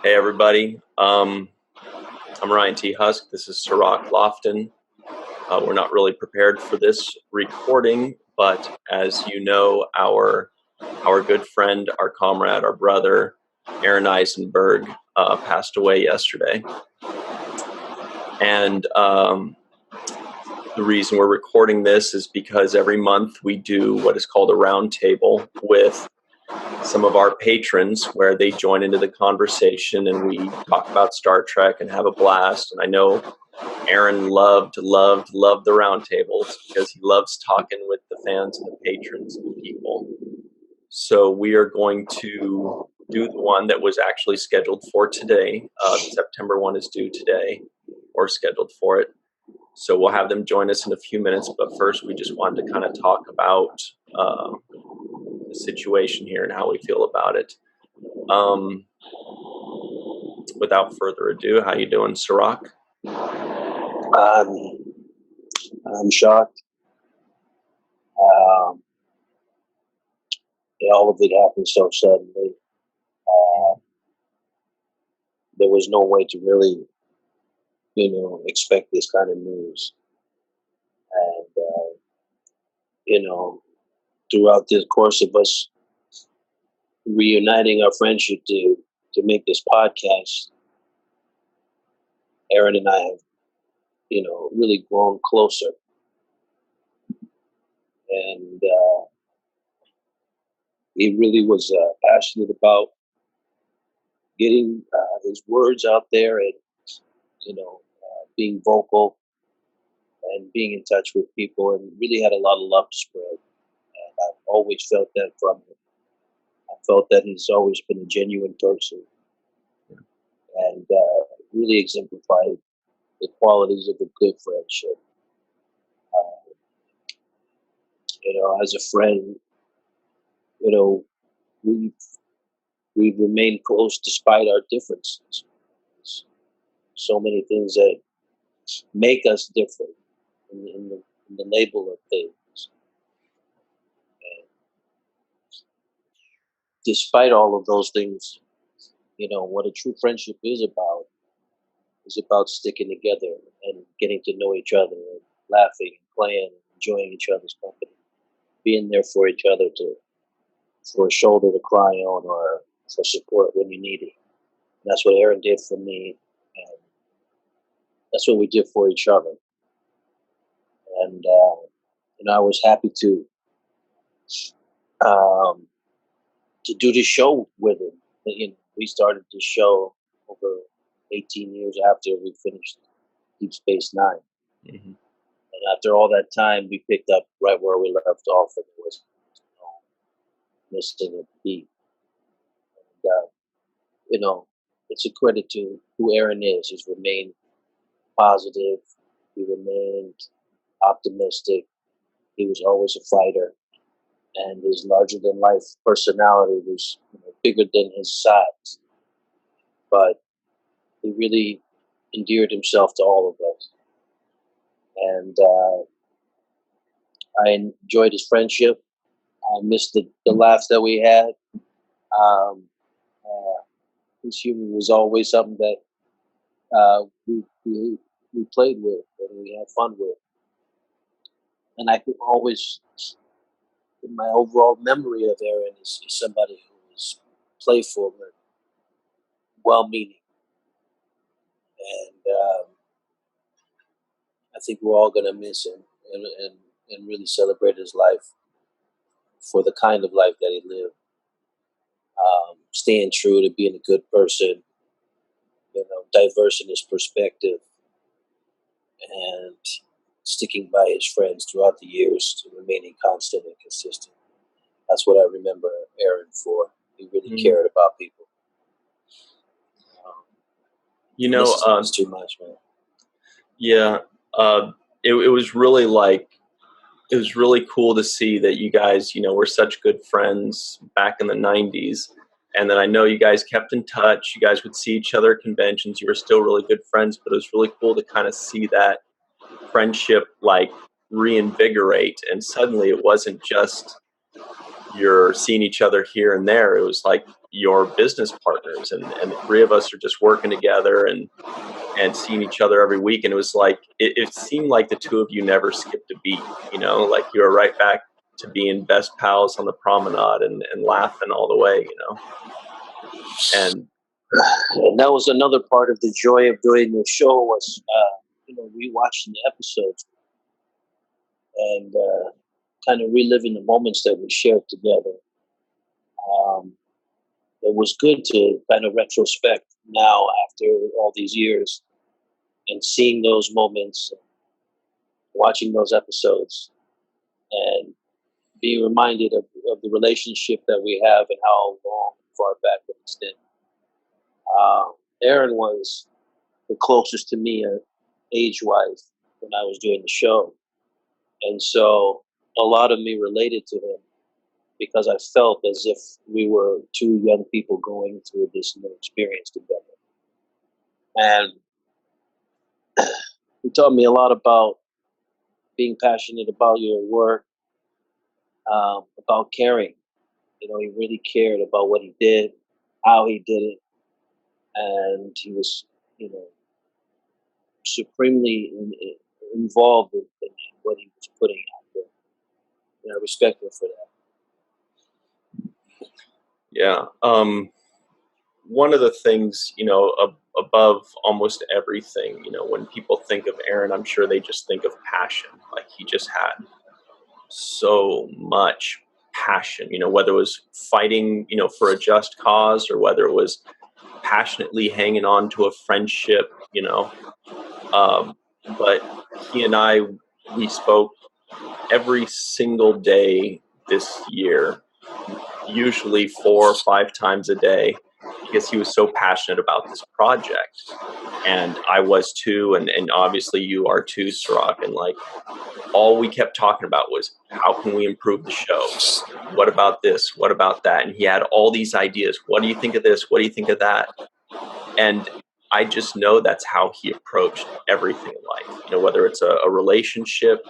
Hey everybody, I'm Ryan T. Husk. This is Sirach Lofton. We're not really prepared for this recording, but as you know, our good friend, our comrade, our brother, Aron Eisenberg, passed away yesterday. And the reason we're recording this is because every month we do what is called a roundtable with some of our patrons where they join into the conversation and we talk about Star Trek and have a blast. And I know Aron loved the roundtables because he loves talking with the fans and the patrons and the people. So we are going to do the one that was actually scheduled for today. September 1 is due today, or scheduled for it. So we'll have them join us in a few minutes. But first, we just wanted to kind of talk about the situation here and how we feel about it. Without further ado, how you doing, Sirach? I'm shocked. All of it happened so suddenly. There was no way to really, expect this kind of news. And, throughout the course of us reuniting our friendship to make this podcast, Aron and I have, really grown closer. And he really was passionate about getting his words out there and, being vocal and being in touch with people, and really had a lot of love to spread. And I've always felt that from him. I felt that he's always been a genuine person and really exemplified the qualities of a good friendship. As a friend, we've remained close despite our differences. So many things that make us different in the label of things. And despite all of those things, what a true friendship is about sticking together and getting to know each other and laughing and playing and enjoying each other's company, being there for each other for a shoulder to cry on or for support when you need it. And that's what Aron did for me, and that's what we did for each other. And I was happy to do this show with him. We started this show over 18 years after we finished Deep Space Nine. Mm-hmm. And after all that time, we picked up right where we left off, and it was missing a beat. And, it's a credit to who Aron is. He's remained positive. He remained optimistic. He was always a fighter. And his larger-than-life personality was bigger than his size. But he really endeared himself to all of us. And I enjoyed his friendship. I missed the laughs that we had. His humor was always something that we played with and we had fun with. And I could always, in my overall memory of Aron, is somebody who was playful and well-meaning. And I think we're all going to miss him and really celebrate his life for the kind of life that he lived. Staying true to being a good person, diverse in his perspective, and sticking by his friends throughout the years, to remaining constant and consistent. That's what I remember Aron for. He really cared about people. It's too much, man. Yeah, it was really it was really cool to see that you guys, were such good friends back in the 90s. And then I know you guys kept in touch. You guys would see each other at conventions. You were still really good friends, but it was really cool to kind of see that friendship reinvigorate. And suddenly it wasn't just you're seeing each other here and there. It was like your business partners, and the three of us are just working together and seeing each other every week. And it was like, it seemed like the two of you never skipped a beat, you know, like you were right back to being best pals on the promenade and laughing all the way, you know. And that was another part of the joy of doing the show was, rewatching the episodes and kind of reliving the moments that we shared together. It was good to kind of retrospect now after all these years and seeing those moments, watching those episodes, and be reminded of the relationship that we have and how long, far back it extended. Aron was the closest to me age-wise when I was doing the show. And so a lot of me related to him because I felt as if we were two young people going through this new experience together. And he taught me a lot about being passionate about your work, about caring. You know, he really cared about what he did, how he did it, and he was, supremely involved in what he was putting out there. And I respect him for that. yeah, one of the things, you know, above almost everything, you know, when people think of Aron, I'm sure they just think of passion. Like he just had so much passion, you know, whether it was fighting, you know, for a just cause, or whether it was passionately hanging on to a friendship, you know. But he and I, we spoke every single day this year, usually 4 or 5 times a day, because he was so passionate about this project. And I was too, and obviously you are too, Sirach. And like, all we kept talking about was, how can we improve the show? What about this? What about that? And he had all these ideas. What do you think of this? What do you think of that? And I just know that's how he approached everything in life. You know, whether it's a relationship,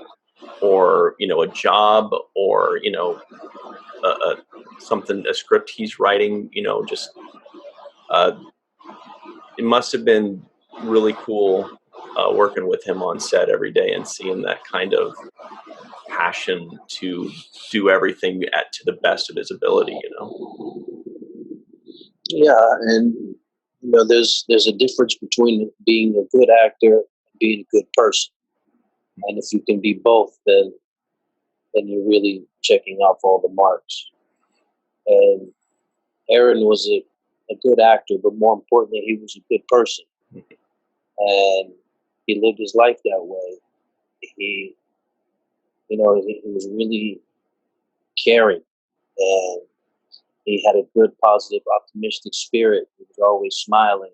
or, you know, a job, or, you know, a script he's writing, you know, just it must have been really cool working with him on set every day and seeing that kind of passion to do everything to the best of his ability, you know. Yeah, and there's a difference between being a good actor and being a good person. And if you can be both, then you're really checking off all the marks. And Aron was a good actor, but more importantly, he was a good person. And he lived his life that way. He was really caring, and he had a good, positive, optimistic spirit. He was always smiling.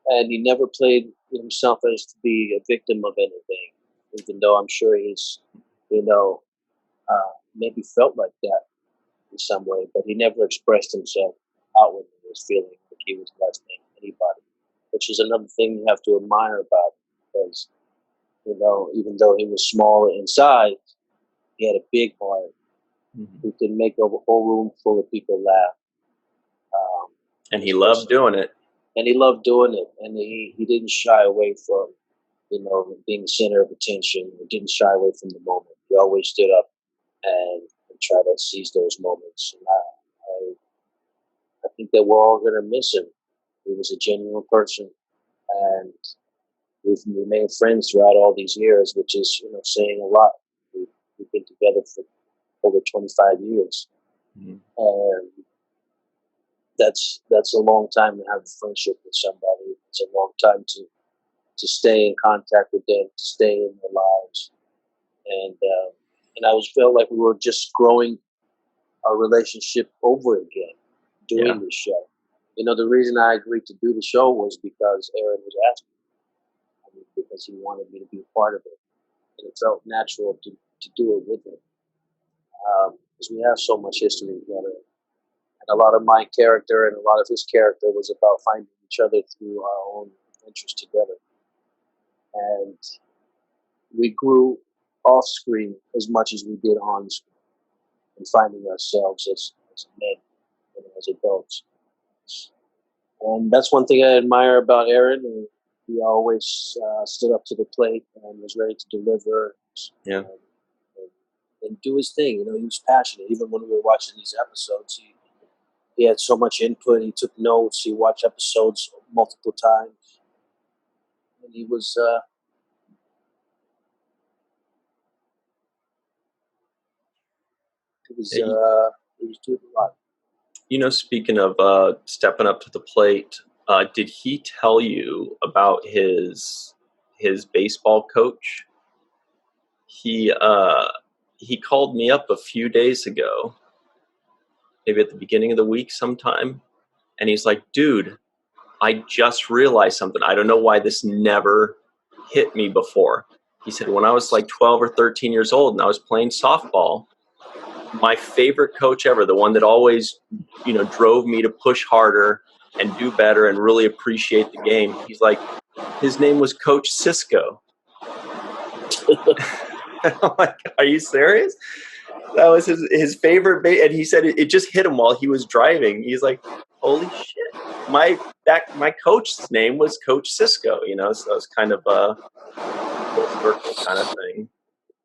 And he never played himself as to be a victim of anything, even though I'm sure he's, maybe felt like that in some way, but he never expressed himself outwardly as feeling like he was less than anybody, which is another thing you have to admire about him, because, even though he was small inside, he had a big heart. Mm-hmm. Who could make a whole room full of people laugh. And he loved doing it. And he loved doing it. And he didn't shy away from, being the center of attention. He didn't shy away from the moment. He always stood up and tried to seize those moments. And I think that we're all going to miss him. He was a genuine person. And we've remained friends throughout all these years, which is, saying a lot. We've been together for over 25 years. Mm-hmm. And that's a long time to have a friendship with somebody. It's a long time to stay in contact with them, to stay in their lives. And I felt like we were just growing our relationship over again doing this show. The reason I agreed to do the show was because Aron was asking me, because he wanted me to be a part of it. And it felt natural to do it with him. Because we have so much history together. And a lot of my character and a lot of his character was about finding each other through our own interests together. And we grew off screen as much as we did on screen, and finding ourselves as men and as adults. And that's one thing I admire about Aaron. He always stood up to the plate and was ready to deliver. Yeah. And do his thing. You know, he was passionate. Even when we were watching these episodes, he had so much input. He took notes. He watched episodes multiple times, and he was he was doing a lot. You know, speaking of stepping up to the plate, did he tell you about his baseball coach? He called me up a few days ago, maybe at the beginning of the week sometime, and he's like, dude, I just realized something. I don't know why this never hit me before. He said, when I was like 12 or 13 years old and I was playing softball, my favorite coach ever, the one that always, you know, drove me to push harder and do better and really appreciate the game, he's like, his name was Coach Cisco. I'm like, are you serious? That was his favorite and he said it just hit him while he was driving. He's like, holy shit, my coach's name was Coach Cisco, you know. So it's kind of a full circle kind of thing.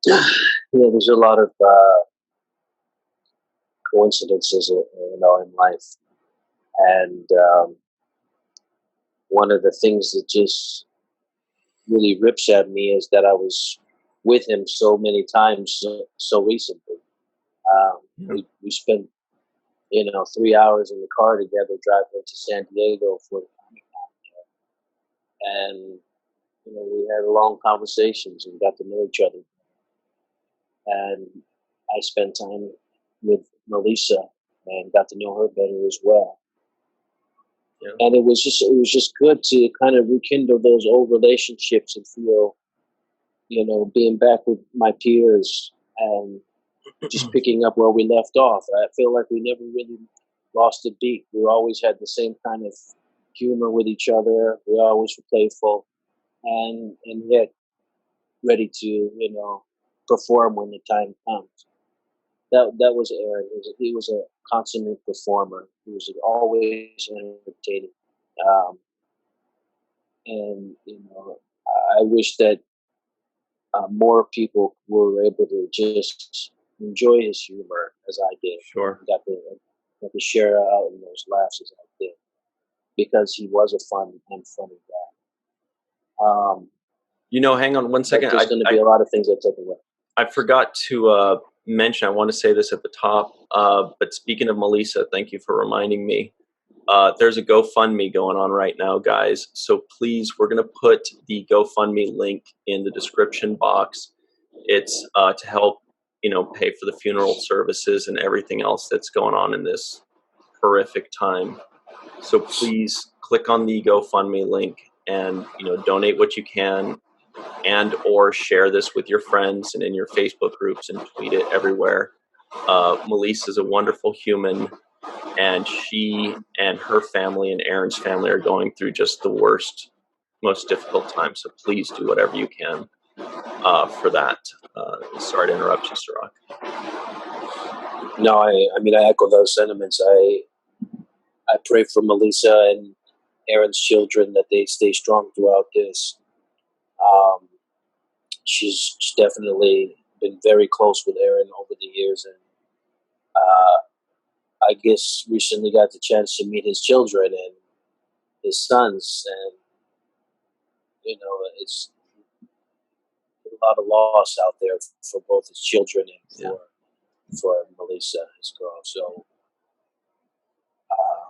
Yeah, there's a lot of coincidences, you know, in life, and one of the things that just really rips at me is that I was with him so many times so recently. We spent, you know, 3 hours in the car together driving to San Diego for the Comic Con, and you know, we had long conversations and got to know each other. And I spent time with Melissa and got to know her better as well. Yeah. And it was just good to kind of rekindle those old relationships and feel, you know, being back with my peers and just picking up where we left off. I feel like we never really lost a beat. We always had the same kind of humor with each other. We always were playful and yet ready to, you know, perform when the time comes. That was Aaron. He was a consummate performer. He was always entertaining. And, you know, I wish that more people were able to just enjoy his humor as I did. Sure. Got to share out in those laughs as I did, because he was a fun and funny guy. You know, hang on one second. There's going to be a lot of things that take away. I forgot to mention, I want to say this at the top, but speaking of Melissa, thank you for reminding me. There's a GoFundMe going on right now, guys. So please, we're going to put the GoFundMe link in the description box. It's to help, you know, pay for the funeral services and everything else that's going on in this horrific time. So please click on the GoFundMe link and, you know, donate what you can, and or share this with your friends and in your Facebook groups and tweet it everywhere. Melissa is a wonderful human, and she and her family and Aaron's family are going through just the worst, most difficult time. So please do whatever you can for that. Sorry to interrupt you, Sirach. No, I mean, I echo those sentiments. I pray for Melissa and Aaron's children that they stay strong throughout this. She's definitely been very close with Aaron over the years, and I guess recently got the chance to meet his children and his sons, and you know, it's a lot of loss out there for both his children and for Melissa, his girl. So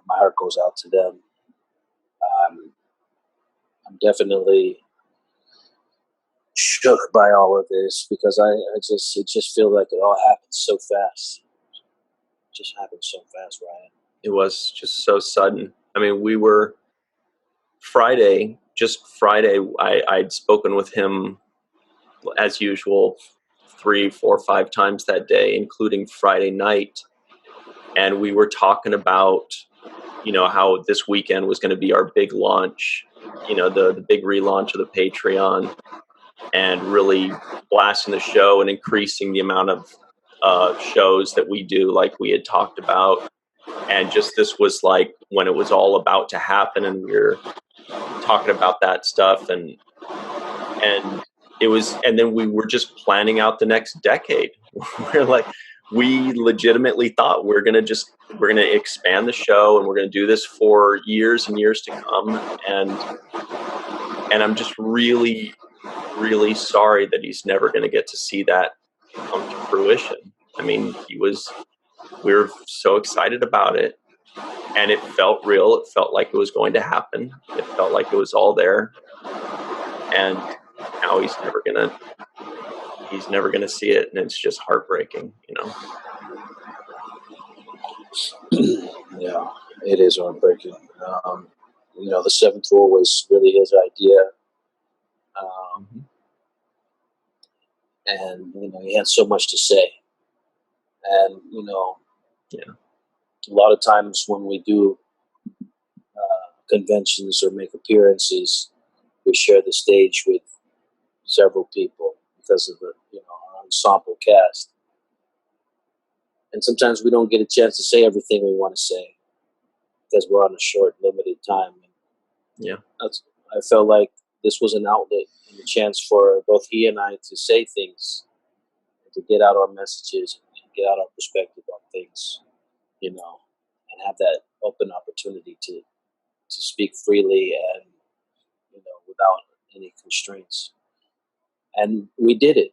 my heart goes out to them. I'm definitely shook by all of this, because it just feels like it all happened so fast. It just happened so fast, Ryan. It was just so sudden. I mean, we were Friday, I'd spoken with him as usual 3, 4, 5 times that day, including Friday night. And we were talking about, you know, how this weekend was going to be our big launch, you know, the big relaunch of the Patreon, and really blasting the show and increasing the amount of shows that we do, like we had talked about. And just this was like when it was all about to happen, and we were talking about that stuff, and it was, and then we were just planning out the next decade. We're like, we legitimately thought we're gonna expand the show, and we're gonna do this for years and years to come. And I'm just really, really sorry that he's never gonna get to see that come to fruition. I mean, we were so excited about it, and it felt real. It felt like it was going to happen. It felt like it was all there. And now he's never gonna see it, and it's just heartbreaking, you know. Yeah, it is heartbreaking. The seventh rule was really his idea, Mm-hmm. and he had so much to say. And Yeah. a lot of times when we do conventions or make appearances, we share the stage with several people because of the our ensemble cast, and sometimes we don't get a chance to say everything we want to say because we're on a short, limited time. Yeah. I felt like this was an outlet and a chance for both he and I to say things, to get out our messages and get out our perspective on things, and have that open opportunity to speak freely and without any constraints. And we did it,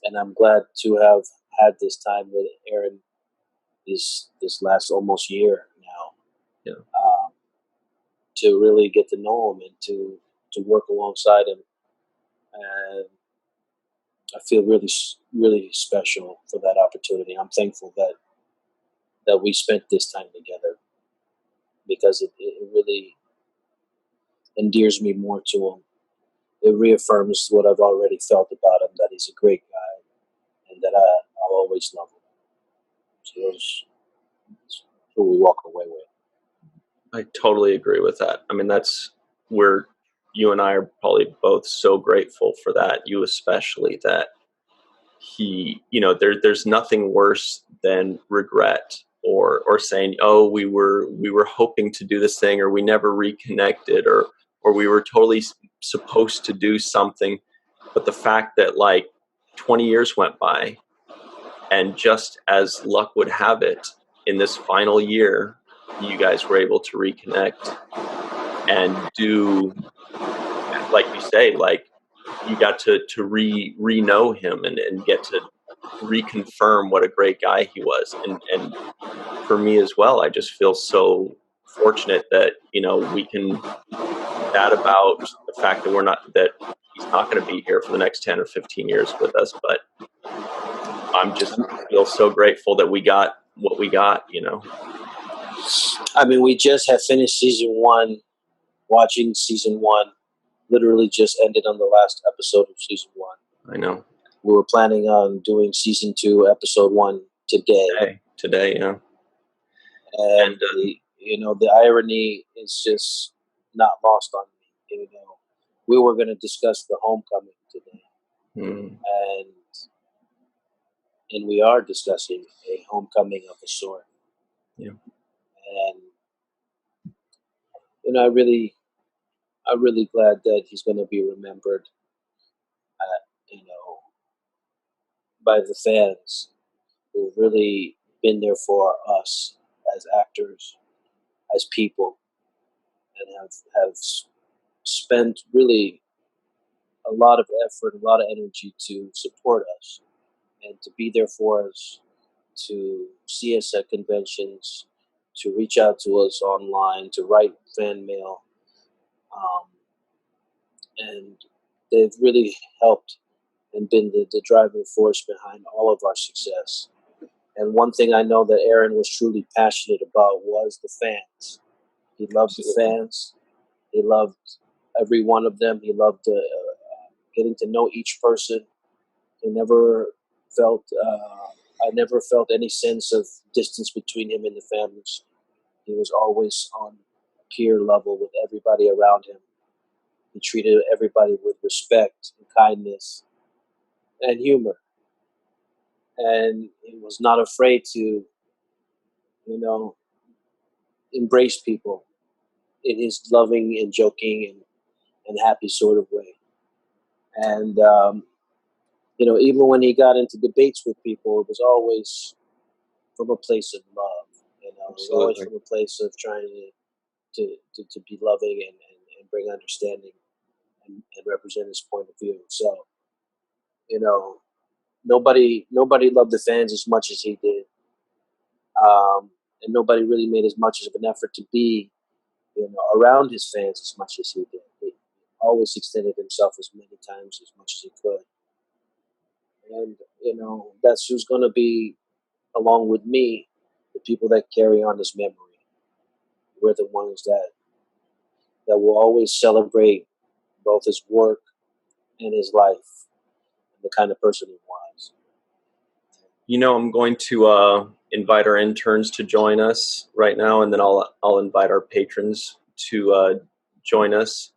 and I'm glad to have had this time with Aron this last almost year now. Yeah. To really get to know him and to work alongside him, and I feel really, really special for that opportunity. I'm thankful that we spent this time together because it really endears me more to him. It reaffirms what I've already felt about him, that he's a great guy and that I'll always love him. So that's who we walk away with. I totally agree with that. I mean, that's where you and I are probably both so grateful for that. You especially, that there's nothing worse than regret or saying, oh, we were hoping to do this thing, or we never reconnected, or we were totally supposed to do something. But the fact that like 20 years went by, and just as luck would have it, in this final year, you guys were able to reconnect and do, like you say, like you got to re-know him and get to reconfirm what a great guy he was. And for me as well, I just feel so fortunate that, we can chat about the fact that he's not going to be here for the next 10 or 15 years with us. But I'm just feel so grateful that we got what we got, I mean, we just have finished season one. Watching season one literally just ended on the last episode of season one. I know. We were planning on doing season 2, episode 1 today. Today, yeah. And the irony is just not lost on me. We were going to discuss the homecoming today, and we are discussing a homecoming of a sort. Yeah. And I'm really glad that he's going to be remembered, by the fans who've really been there for us as actors, as people, and have spent really a lot of effort, a lot of energy to support us and to be there for us, to see us at conventions, to reach out to us online, to write fan mail. And they've really helped and been the driving force behind all of our success. And one thing I know that Aron was truly passionate about was the fans. He loved the fans. He loved every one of them. He loved getting to know each person. He never felt, I never felt any sense of distance between him and the fans. He was always on a peer level with everybody around him. He treated everybody with respect and kindness and humor. And he was not afraid to, embrace people in his loving and joking and happy sort of way. And, even when he got into debates with people, it was always from a place of love. It was always from a place of trying to be loving and bring understanding and represent his point of view. So, nobody loved the fans as much as he did. And nobody really made as much of an effort to be, around his fans as much as he did. He always extended himself as many times as much as he could. And, that's who's going to be, along with me, the people that carry on his memory. We're the ones that will always celebrate both his work and his life and the kind of person he was. I'm going to invite our interns to join us right now, and then I'll invite our patrons to join us.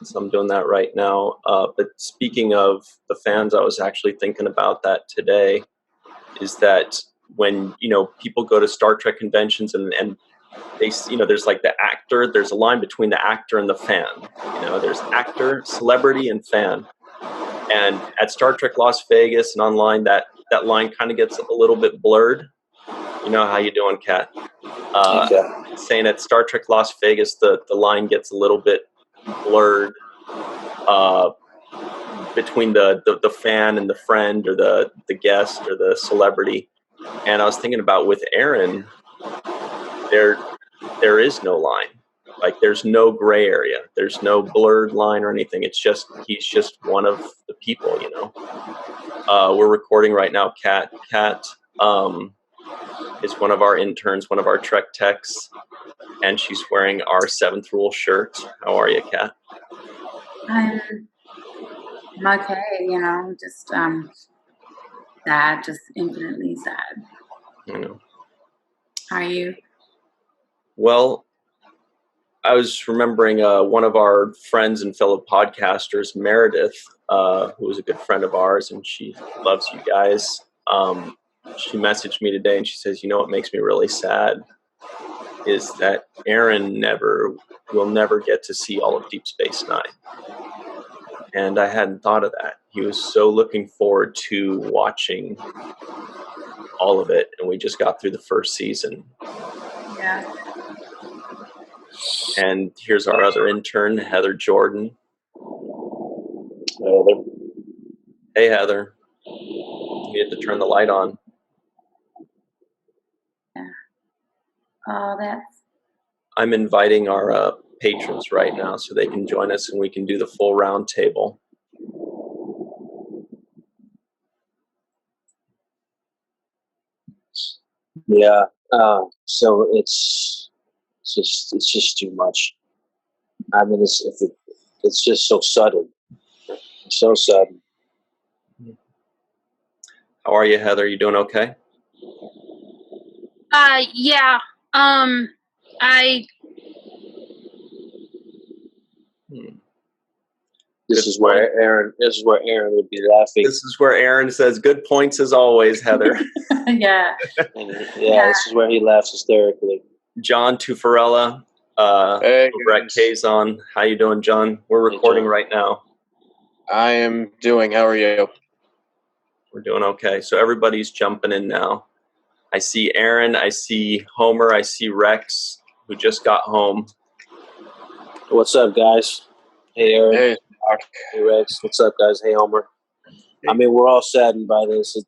So I'm doing that right now. But speaking of the fans, I was actually thinking about that today, is that when, people go to Star Trek conventions and they, there's like the actor, there's a line between the actor and the fan. There's actor, celebrity, and fan. And at Star Trek Las Vegas and online, that line kind of gets a little bit blurred. How you doing, Kat? Saying at Star Trek Las Vegas, the line gets a little bit blurred between the fan and the friend, or the guest or the celebrity. And I was thinking about with Aron, there is no line. Like, there's no gray area. There's no blurred line or anything. He's just one of the people, We're recording right now. Kat is one of our interns, one of our Trek techs, and she's wearing our 7th Rule shirt. How are you, Kat? I'm okay, just sad, just infinitely sad. I know. How are you? Well, I was remembering one of our friends and fellow podcasters, Meredith, who was a good friend of ours, and she loves you guys. She messaged me today, and she says, what makes me really sad is that Aron will never get to see all of Deep Space Nine. And I hadn't thought of that. He was so looking forward to watching all of it, and we just got through the first season. Yeah. And here's our other intern, Heather Jordan. Heather. Hey, Heather. You had to turn the light on. Yeah. Oh, I'm inviting our patrons right now so they can join us and we can do the full round table. Yeah. So it's just too much. I mean, it's just so sudden. So sudden. How are you, Heather? You doing okay? Yeah. This is where Aron would be laughing. This is where Aron says, "Good points as always, Heather." yeah. This is where he laughs hysterically. John Tufarella, hey, Brett Kazon. How you doing, John? We're recording right now. I am doing. How are you? We're doing okay. So everybody's jumping in now. I see Aron. I see Homer. I see Rex, who just got home. What's up, guys? Hey, Aron. Hey, Doc. Hey, Rex. What's up, guys? Hey, Homer. I mean, we're all saddened by this. It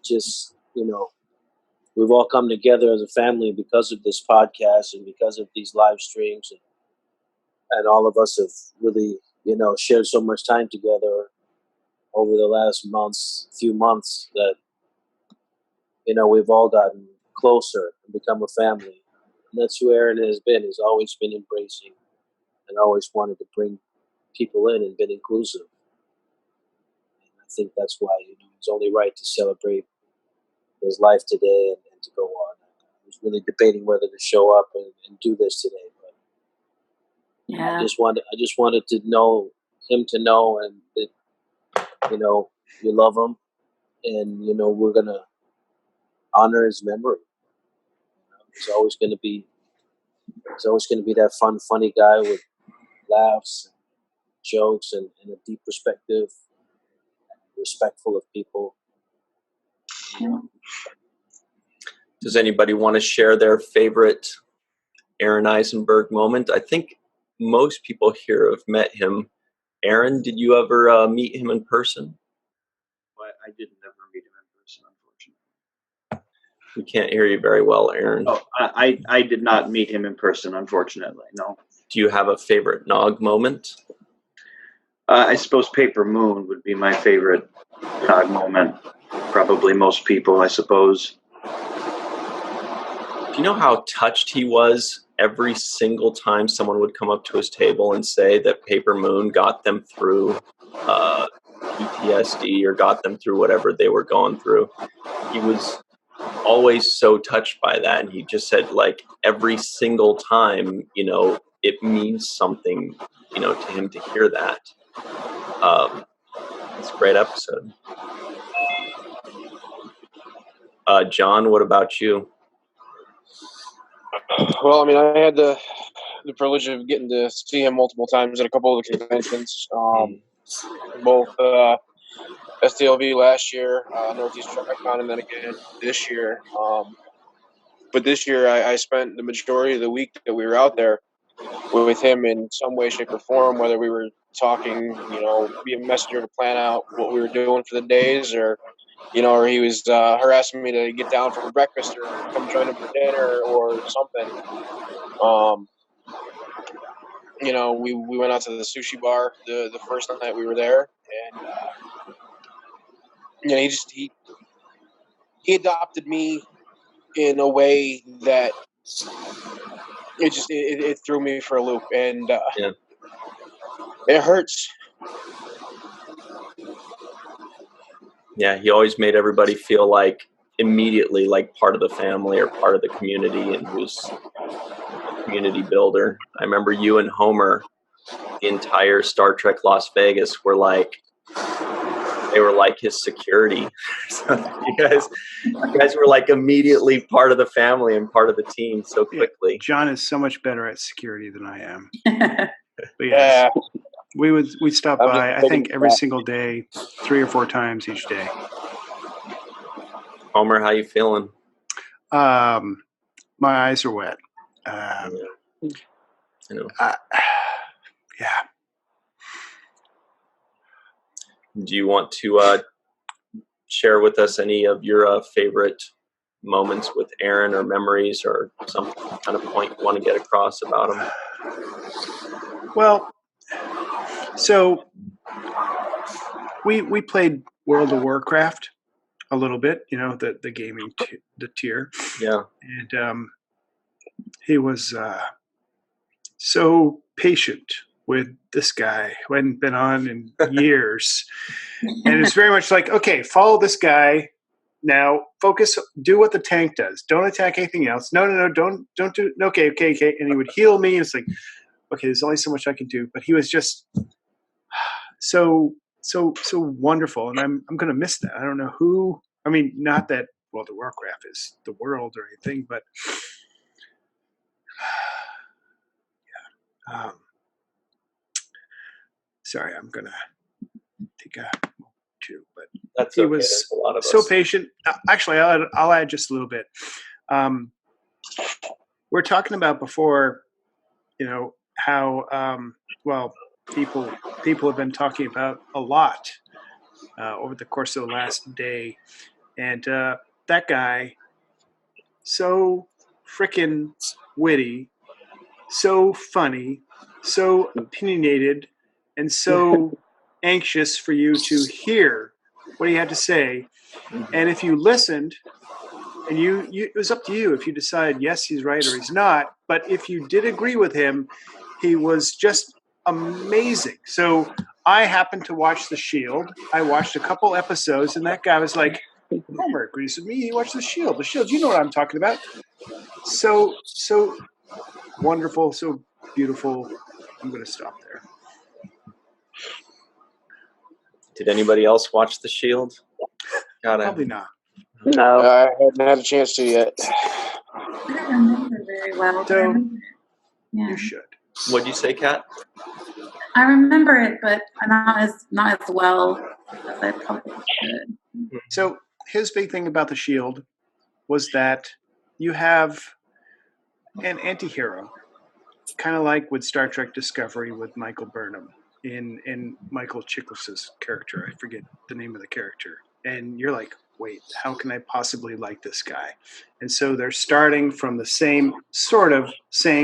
just, we've all come together as a family because of this podcast and because of these live streams. And all of us have really, shared so much time together over the last few months that, we've all gotten closer and become a family. And that's who Aron has been. He's always been embracing and always wanted to bring people in and been inclusive. And I think that's why, it's only right to celebrate his life today and to go on. I was really debating whether to show up and do this today, but Yeah. I just wanted to know him to know, and that, you love him, and we're gonna honor his memory. He's always going to be that fun, funny guy with laughs, jokes, and a deep perspective, respectful of people. Does anybody want to share their favorite Aron Eisenberg moment? I think most people here have met him. Aron, did you ever meet him in person? I didn't ever meet him in person, unfortunately. We can't hear you very well, Aron. Oh, I did not meet him in person, unfortunately. No. Do you have a favorite Nog moment? I suppose Paper Moon would be my favorite moment. Probably most people, I suppose. Do you know how touched he was every single time someone would come up to his table and say that Paper Moon got them through PTSD or got them through whatever they were going through? He was always so touched by that, and he just said, like, every single time, it means something, to him to hear that. It's a great episode. John, what about you? Well, I mean, I had the privilege of getting to see him multiple times at a couple of the conventions, both STLV last year, Northeast TrekCon, and then again this year. But this year, I spent the majority of the week that we were out there with him in some way, shape, or form, whether we were talking, be a messenger to plan out what we were doing for the days, or he was harassing me to get down for breakfast or come join him for dinner or something. We went out to the sushi bar the first night we were there, and he adopted me in a way that it threw me for a loop, and it hurts. Yeah, he always made everybody feel like immediately like part of the family or part of the community, and he was a community builder. I remember you and Homer, the entire Star Trek Las Vegas were like his security. So you guys were like immediately part of the family and part of the team so quickly. Yeah, John is so much better at security than I am. But yes, we'd stop by, I think, every single day, 3 or 4 times each day. Homer, how you feeling? My eyes are wet. I know. Yeah. Do you want to share with us any of your favorite moments with Aron, or memories, or some kind of point you want to get across about him? Well, so we played World of Warcraft a little bit, the gaming the tier. Yeah. And he was so patient with this guy who hadn't been on in years. And it's very much like, okay, follow this guy. Now focus, do what the tank does. Don't attack anything else. No, don't do, okay. And he would heal me. And it's like, okay, there's only so much I can do. But he was just so wonderful. And I'm going to miss that. I don't know who, not that World of Warcraft is the world or anything, but sorry, I'm going to take a two, but That's he okay. was There's a lot of so us. patient. Actually, I'll add just a little bit. We're talking about before, how people have been talking about a lot over the course of the last day, and that guy, so freaking witty, so funny, so opinionated, and so anxious for you to hear what he had to say. And if you listened, and it was up to you if you decide yes, he's right or he's not. But if you did agree with him, he was just amazing. So I happened to watch The Shield. I watched a couple episodes, and that guy was like, Homer agrees with me. He watched The Shield. The Shield, you know what I'm talking about. So wonderful, so beautiful. I'm going to stop there. Did anybody else watch The Shield? Probably not. No. I haven't had a chance to yet. I don't remember very well. But I So- remember, yeah, You should. What'd you say, Kat? I remember it, but not as well as I probably should. So his big thing about the Shield was that you have an anti-hero, kind of like with Star Trek Discovery with Michael Burnham in Michael Chiklis's character. I forget the name of the character. And you're like, wait, how can I possibly like this guy? And so they're starting from the same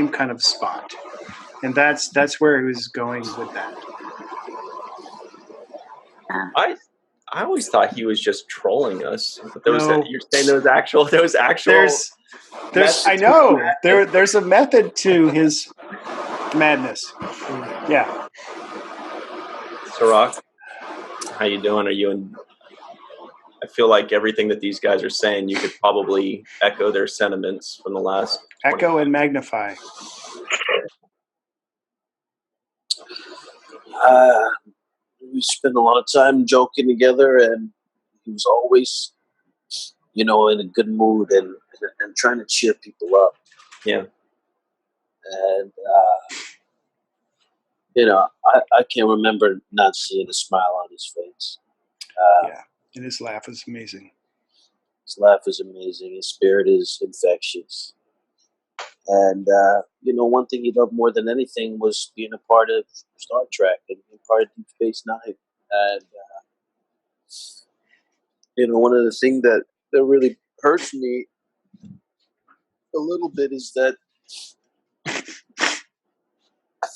kind of spot. And that's where he was going with that. I always thought he was just trolling us. But No. you're saying there was actual. There's method I know there's a method to his madness. Yeah. Sirach, how you doing? Are you in? I feel like everything that these guys are saying, you could probably echo their sentiments from the last. Echo and magnify. We spent a lot of time joking together, and he was always, in a good mood and trying to cheer people up. Yeah. And I can't remember not seeing a smile on his face. Yeah, and his laugh is amazing. His laugh is amazing. His spirit is infectious. And, one thing he loved more than anything was being a part of Star Trek and being part of Deep Space Nine. And, one of the things that really hurts me a little bit is that I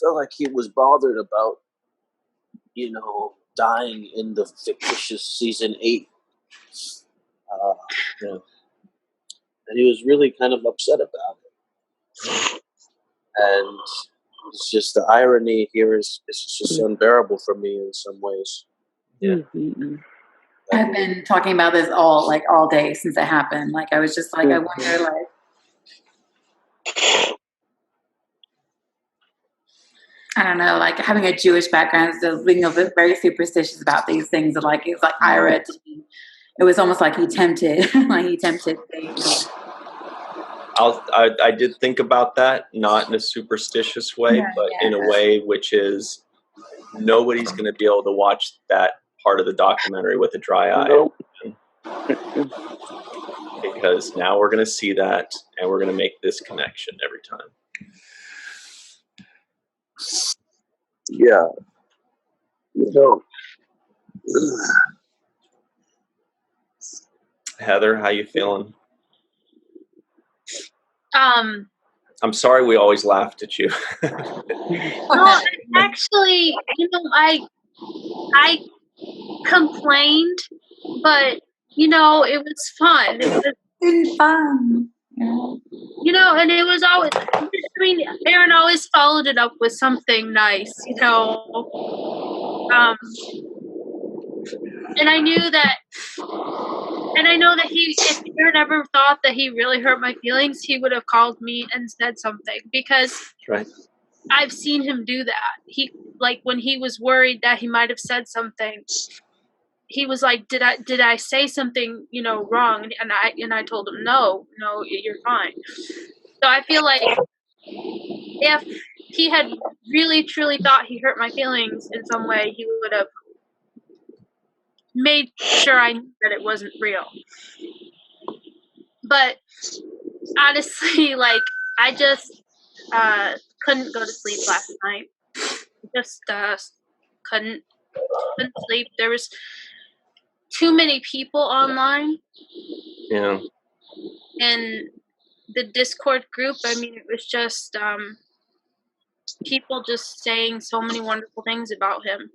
felt like he was bothered about, dying in the fictitious season 8. And he was really kind of upset about it. And it's just the irony here is just unbearable for me in some ways. Yeah. I've been talking about this all day since it happened. Like, I was just like, I wonder, like, I don't know, like having a Jewish background, so being very superstitious about these things. Like, it was like Ira. It was almost like he tempted, Satan. I did think about that, not in a superstitious way, but in a way which is nobody's going to be able to watch that part of the documentary with a dry eye. Nope. Because now we're going to see that, and we're going to make this connection every time. Yeah. Heather, how you feeling? I'm sorry we always laughed at you. No, actually, I complained, but it was fun. It was fun. And it was always. Aaron always followed it up with something nice. And I knew that. And I know that if Aaron ever thought that he really hurt my feelings, he would have called me and said something, because Right. I've seen him do that. He, like, when he was worried that he might have said something, he was like, did I say something, wrong? And I told him, no, you're fine. So I feel like if he had really truly thought he hurt my feelings in some way, he would have made sure I knew that it wasn't real. But honestly, like, I just couldn't go to sleep last night. Just couldn't sleep. There was too many people online. Yeah. And the Discord group, it was just people just saying so many wonderful things about him.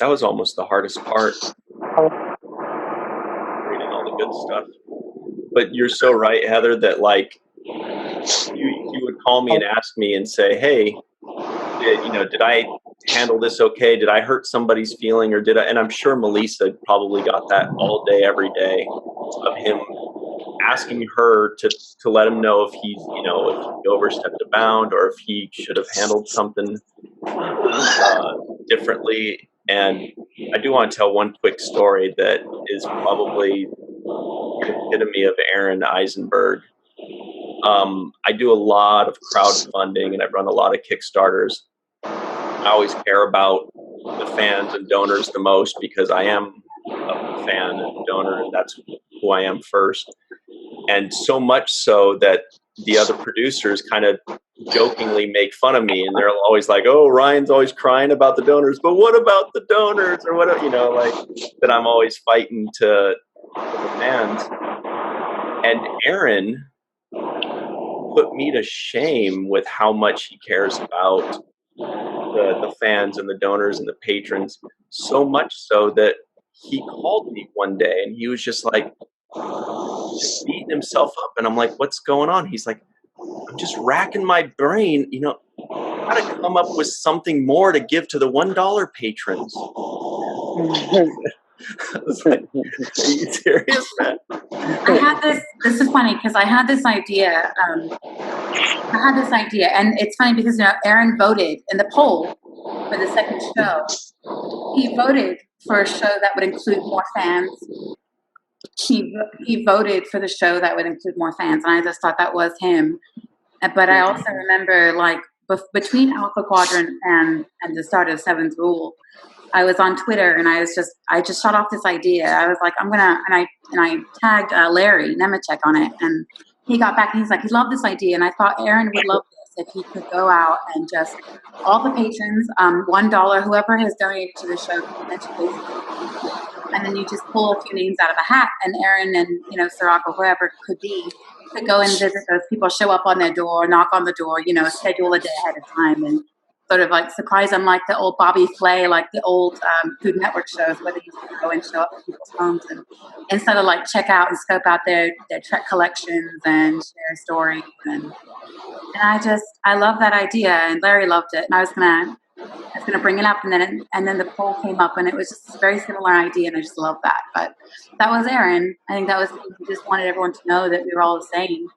That was almost the hardest part. Reading all the good stuff. But you're so right, Heather, that like you would call me and ask me and say, hey, did I handle this okay? Did I hurt somebody's feeling, or did I? And I'm sure Melissa probably got that all day, every day, of him asking her to let him know if he's, if he overstepped a bound or if he should have handled something differently. And I do want to tell one quick story that is probably the epitome of Aron Eisenberg. I do a lot of crowdfunding and I run a lot of Kickstarters. I always care about the fans and donors the most because I am a fan and donor, and that's who I am first. And so much so that the other producers kind of jokingly make fun of me, and they're always like, "Oh, Ryan's always crying about the donors, but what about the donors?" Or whatever, like that. I'm always fighting for the fans. And Aron put me to shame with how much he cares about the fans and the donors and the patrons, so much so that he called me one day and he was just like just beating himself up, and I'm like, what's going on? He's like, I'm just racking my brain, I gotta come up with something more to give to the $1 patrons. I was like, are you serious, man? I had this is funny because I had this idea, and it's funny because Aron voted in the poll for the second show. He voted for a show that would include more fans. He voted for the show that would include more fans, and I just thought that was him. But I also remember, like, between Alpha Quadrant and the start of Seventh Rule, I was on Twitter and I just shot off this idea. I was like, and I tagged Larry Nemechek on it, and he got back and he's like, he loved this idea, and I thought Aron would love this if he could go out and just all the patrons, $1, whoever has donated to the show, and then you just pull a few names out of a hat, and Aron and Sirach or whoever could go and visit those people, show up on their door, knock on the door, schedule a day ahead of time, and sort of like surprise them, like the old Bobby Flay, like the old Food Network shows where they used to go and show up at people's homes and instead of like check out and scope out their Trek collections and share stories, and I love that idea, and Larry loved it, and I was gonna bring it up, and then the poll came up, and it was just a very similar idea, and I just love that. But that was Aron. I think that was, he just wanted everyone to know that we were all the same.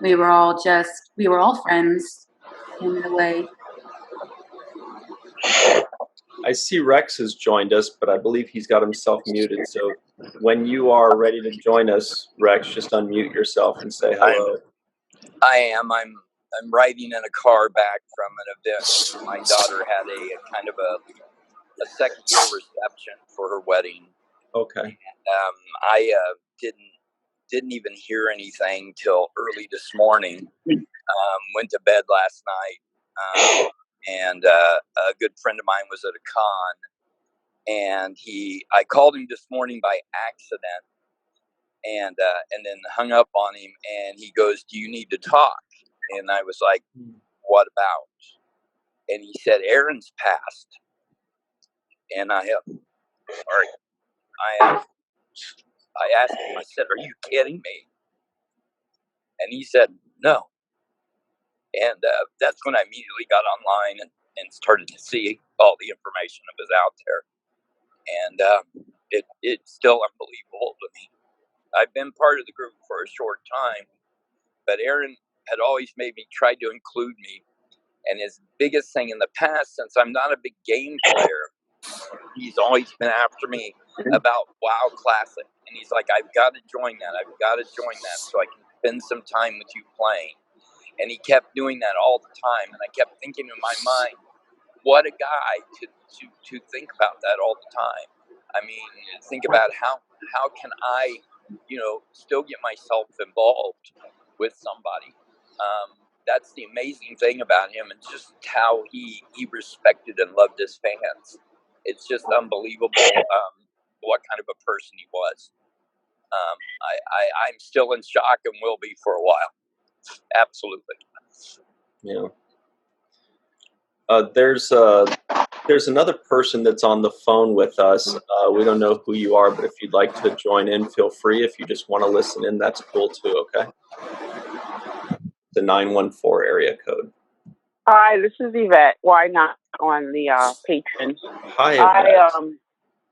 We were all friends in a way. I see Rex has joined us, but I believe he's got himself muted. So when you are ready to join us, Rex, just unmute yourself and say hello. I am. I'm riding in a car back from an event. My daughter had a kind of a second year reception for her wedding. Okay. And, I didn't even hear anything till early this morning. Went to bed last night. And a good friend of mine was at a con, and I called him this morning by accident, and then hung up on him, and he goes, "Do you need to talk?" And I was like, "What about?" And he said, "Aron's passed." And I asked him, I said, "Are you kidding me?" And he said, "No." And that's when I immediately got online and started to see all the information that was out there. And it's still unbelievable to me. I've been part of the group for a short time, but Aron had always made me try to include me. And his biggest thing in the past, since I'm not a big game player, he's always been after me about WoW Classic. And he's like, "I've got to join that. I've got to join that so I can spend some time with you playing." And he kept doing that all the time. And I kept thinking in my mind, what a guy to think about that all the time. I mean, think about how can I, still get myself involved with somebody. That's the amazing thing about him, and just how he respected and loved his fans. It's just unbelievable what kind of a person he was. I'm still in shock and will be for a while. Absolutely. Yeah. There's another person that's on the phone with us. We don't know who you are, but if you'd like to join in, feel free. If you just want to listen in, that's cool too. Okay. The 914 area code. Hi, this is Yvette. Why not on the patrons? Hi, Yvette.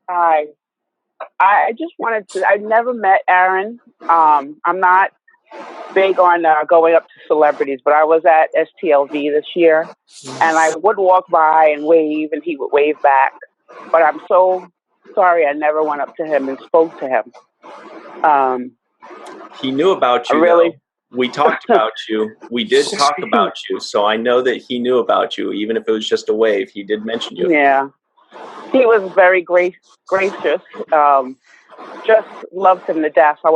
Hi. I just wanted to. I've never met Aron. I'm not big on going up to celebrities, but I was at STLV this year, and I would walk by and wave, and he would wave back. but I'm so sorry I never went up to him and spoke to him. He knew about you, really, though. We talked about you. We did talk about you, so I know that he knew about you, even if it was just a wave. He did mention you. Yeah, he was very gracious. Just loved him to death. So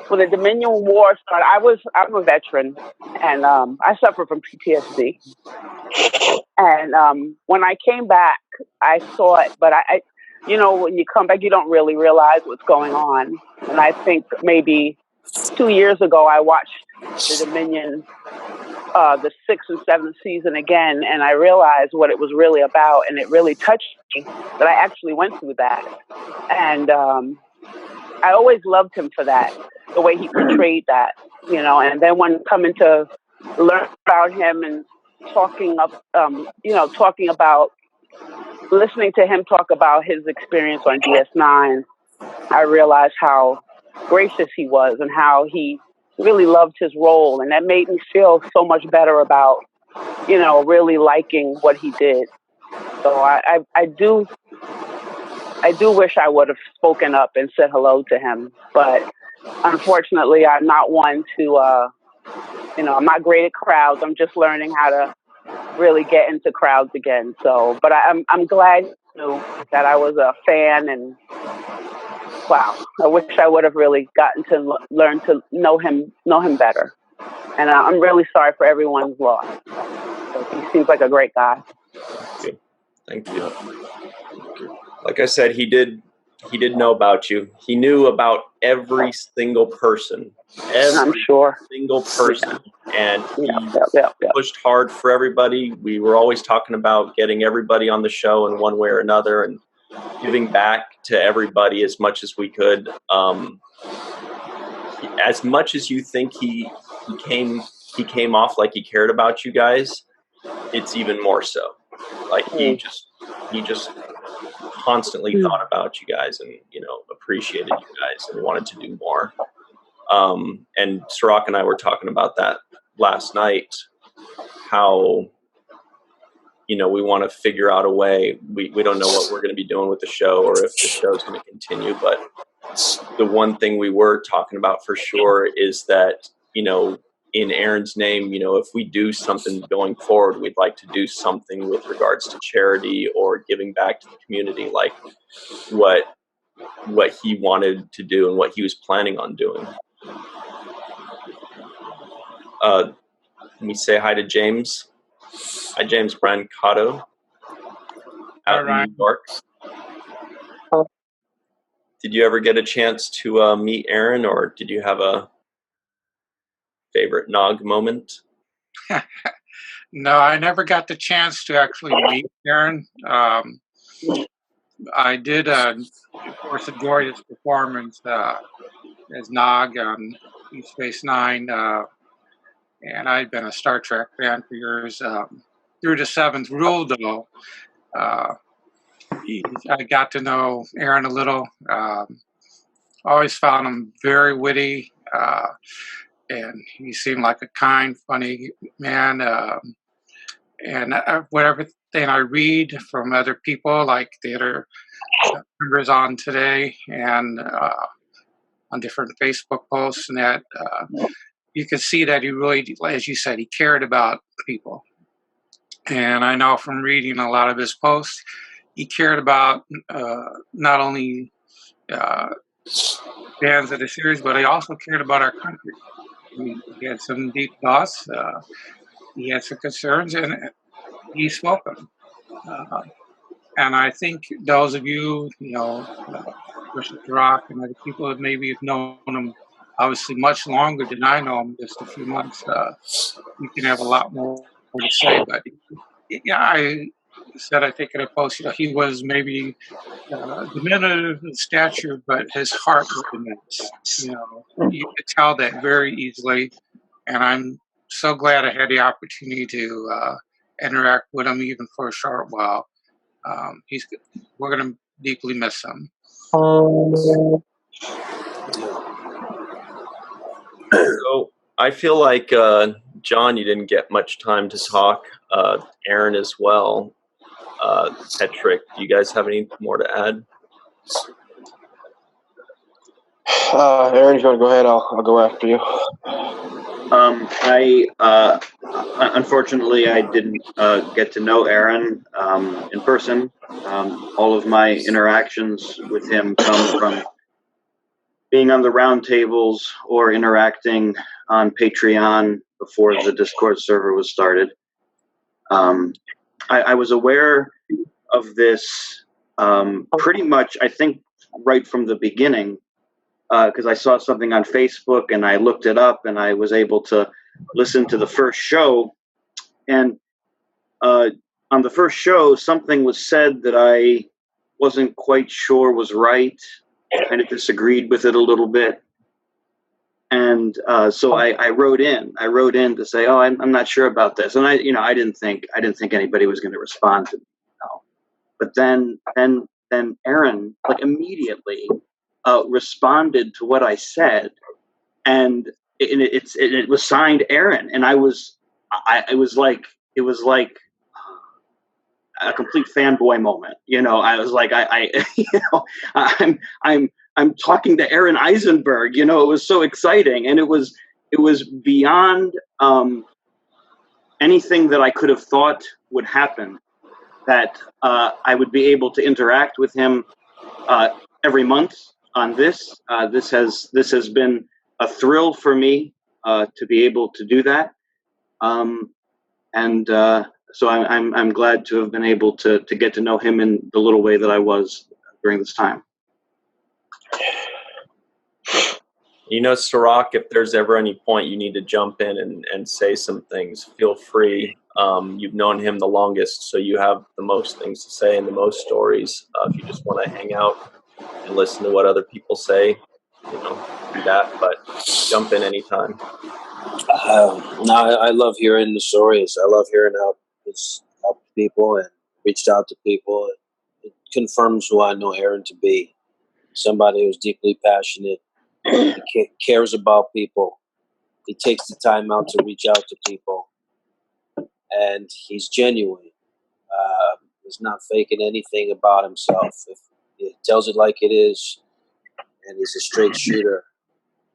when the Dominion War started, I'm a veteran, and I suffer from PTSD. And when I came back, I saw it, but I, when you come back, you don't really realize what's going on. And I think maybe 2 years ago, I watched the Dominion, the 6th and 7th season again, and I realized what it was really about, and it really touched me that I actually went through that. And I always loved him for that, the way he portrayed that, and then when coming to learn about him and talking about listening to him talk about his experience on DS9, I realized how gracious he was and how he really loved his role. And that made me feel so much better about, really liking what he did. So I do wish I would have spoken up and said hello to him. But unfortunately, I'm not one to, I'm not great at crowds. I'm just learning how to really get into crowds again. So, but I'm glad that I was a fan, and wow, I wish I would have really gotten to learn to know him better. And I'm really sorry for everyone's loss. He seems like a great guy. Thank you. Like I said, he did know about you. He knew about every single person. I'm sure. Single person. And he yeah. pushed hard for everybody. We were always talking about getting everybody on the show in one way or another and giving back to everybody as much as we could. As much as you think he came off like he cared about you guys, it's even more so. Like he just constantly thought about you guys and appreciated you guys and wanted to do more. And Sirach and I were talking about that last night, how we want to figure out a way. We don't know what we're going to be doing with the show or if the show is going to continue, but the one thing we were talking about for sure is that in Aron's name, if we do something going forward, we'd like to do something with regards to charity or giving back to the community, like what he wanted to do and what he was planning on doing. Let me say hi to James. Hi, James Brancato, out in New York. Did you ever get a chance to meet Aron, or did you have a favorite Nog moment? No, I never got the chance to actually meet Aron. I did, of course, enjoy his performance as Nog on Deep Space Nine, and I'd been a Star Trek fan for years. Through the 7th Rule, though, I got to know Aron a little. Always found him very witty, and he seemed like a kind, funny man. And whatever thing I read from other people, like the other members on today and on different Facebook posts, and that you could see that he really, as you said, he cared about people. And I know from reading a lot of his posts, he cared about not only fans of the series, but he also cared about our country. He had some deep thoughts. He had some concerns, and he spoke them. And I think those of you, Bishop Rock and other people that maybe have known him obviously much longer than I know him, just a few months, you can have a lot more to say. But yeah, I said, I think in a post, he was maybe diminutive in stature, but his heart was immense. You could tell that very easily. And I'm so glad I had the opportunity to interact with him even for a short while. We're going to deeply miss him. So I feel like, John, you didn't get much time to talk. Aron as well. Petrick, do you guys have any more to add? Aaron, if you want to go ahead, I'll go after you. Unfortunately, I didn't get to know Aron in person. All of my interactions with him come from being on the round tables or interacting on Patreon before the Discord server was started. I was aware of this pretty much, I think, right from the beginning, because I saw something on Facebook and I looked it up and I was able to listen to the first show. And on the first show, something was said that I wasn't quite sure was right. I kind of disagreed with it a little bit. And so I wrote in. I wrote in to say, "Oh, I'm not sure about this." And I didn't think anybody was going to respond to me. But then Aron, like, immediately responded to what I said, and it was signed Aron, and it was like a complete fanboy moment. I was like, I'm talking to Aron Eisenberg. It was so exciting, and it was beyond anything that I could have thought would happen, that I would be able to interact with him every month on this. This has been a thrill for me to be able to do that, and so I'm glad to have been able to get to know him in the little way that I was during this time. Sirach, if there's ever any point you need to jump in and say some things, feel free. You've known him the longest, so you have the most things to say and the most stories. If you just want to hang out and listen to what other people say, do that, but jump in anytime. No, I love hearing the stories. I love hearing how it's helped people and reached out to people. It confirms who I know Aron to be. Somebody who's deeply passionate. He cares about people. He takes the time out to reach out to people. And he's genuine. He's not faking anything about himself. If he tells it like it is, and he's a straight shooter.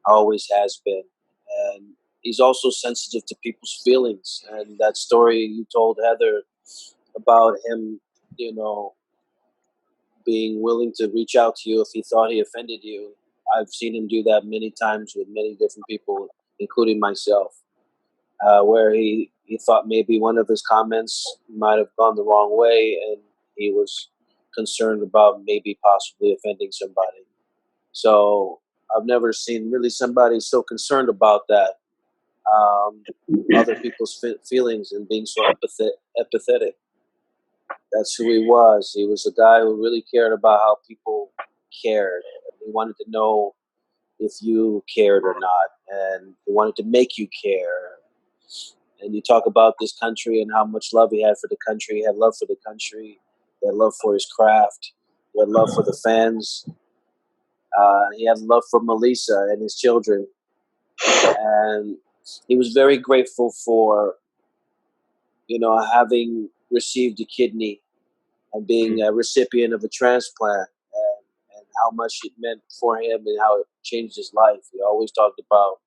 Always has been. And he's also sensitive to people's feelings. And that story you told Heather about him, being willing to reach out to you if he thought he offended you, I've seen him do that many times with many different people, including myself, where he thought maybe one of his comments might have gone the wrong way, and he was concerned about maybe possibly offending somebody. So I've never seen really somebody so concerned about that, other people's feelings, and being so empathetic. That's who he was. He was a guy who really cared about how people cared. He wanted to know if you cared or not, and he wanted to make you care. And you talk about this country and how much love he had for the country. He had love for the country. He had love for his craft. He had love for the fans. He had love for Melissa and his children. And he was very grateful for, having received a kidney and being a recipient of a transplant, and how much it meant for him and how it changed his life. He always talked about,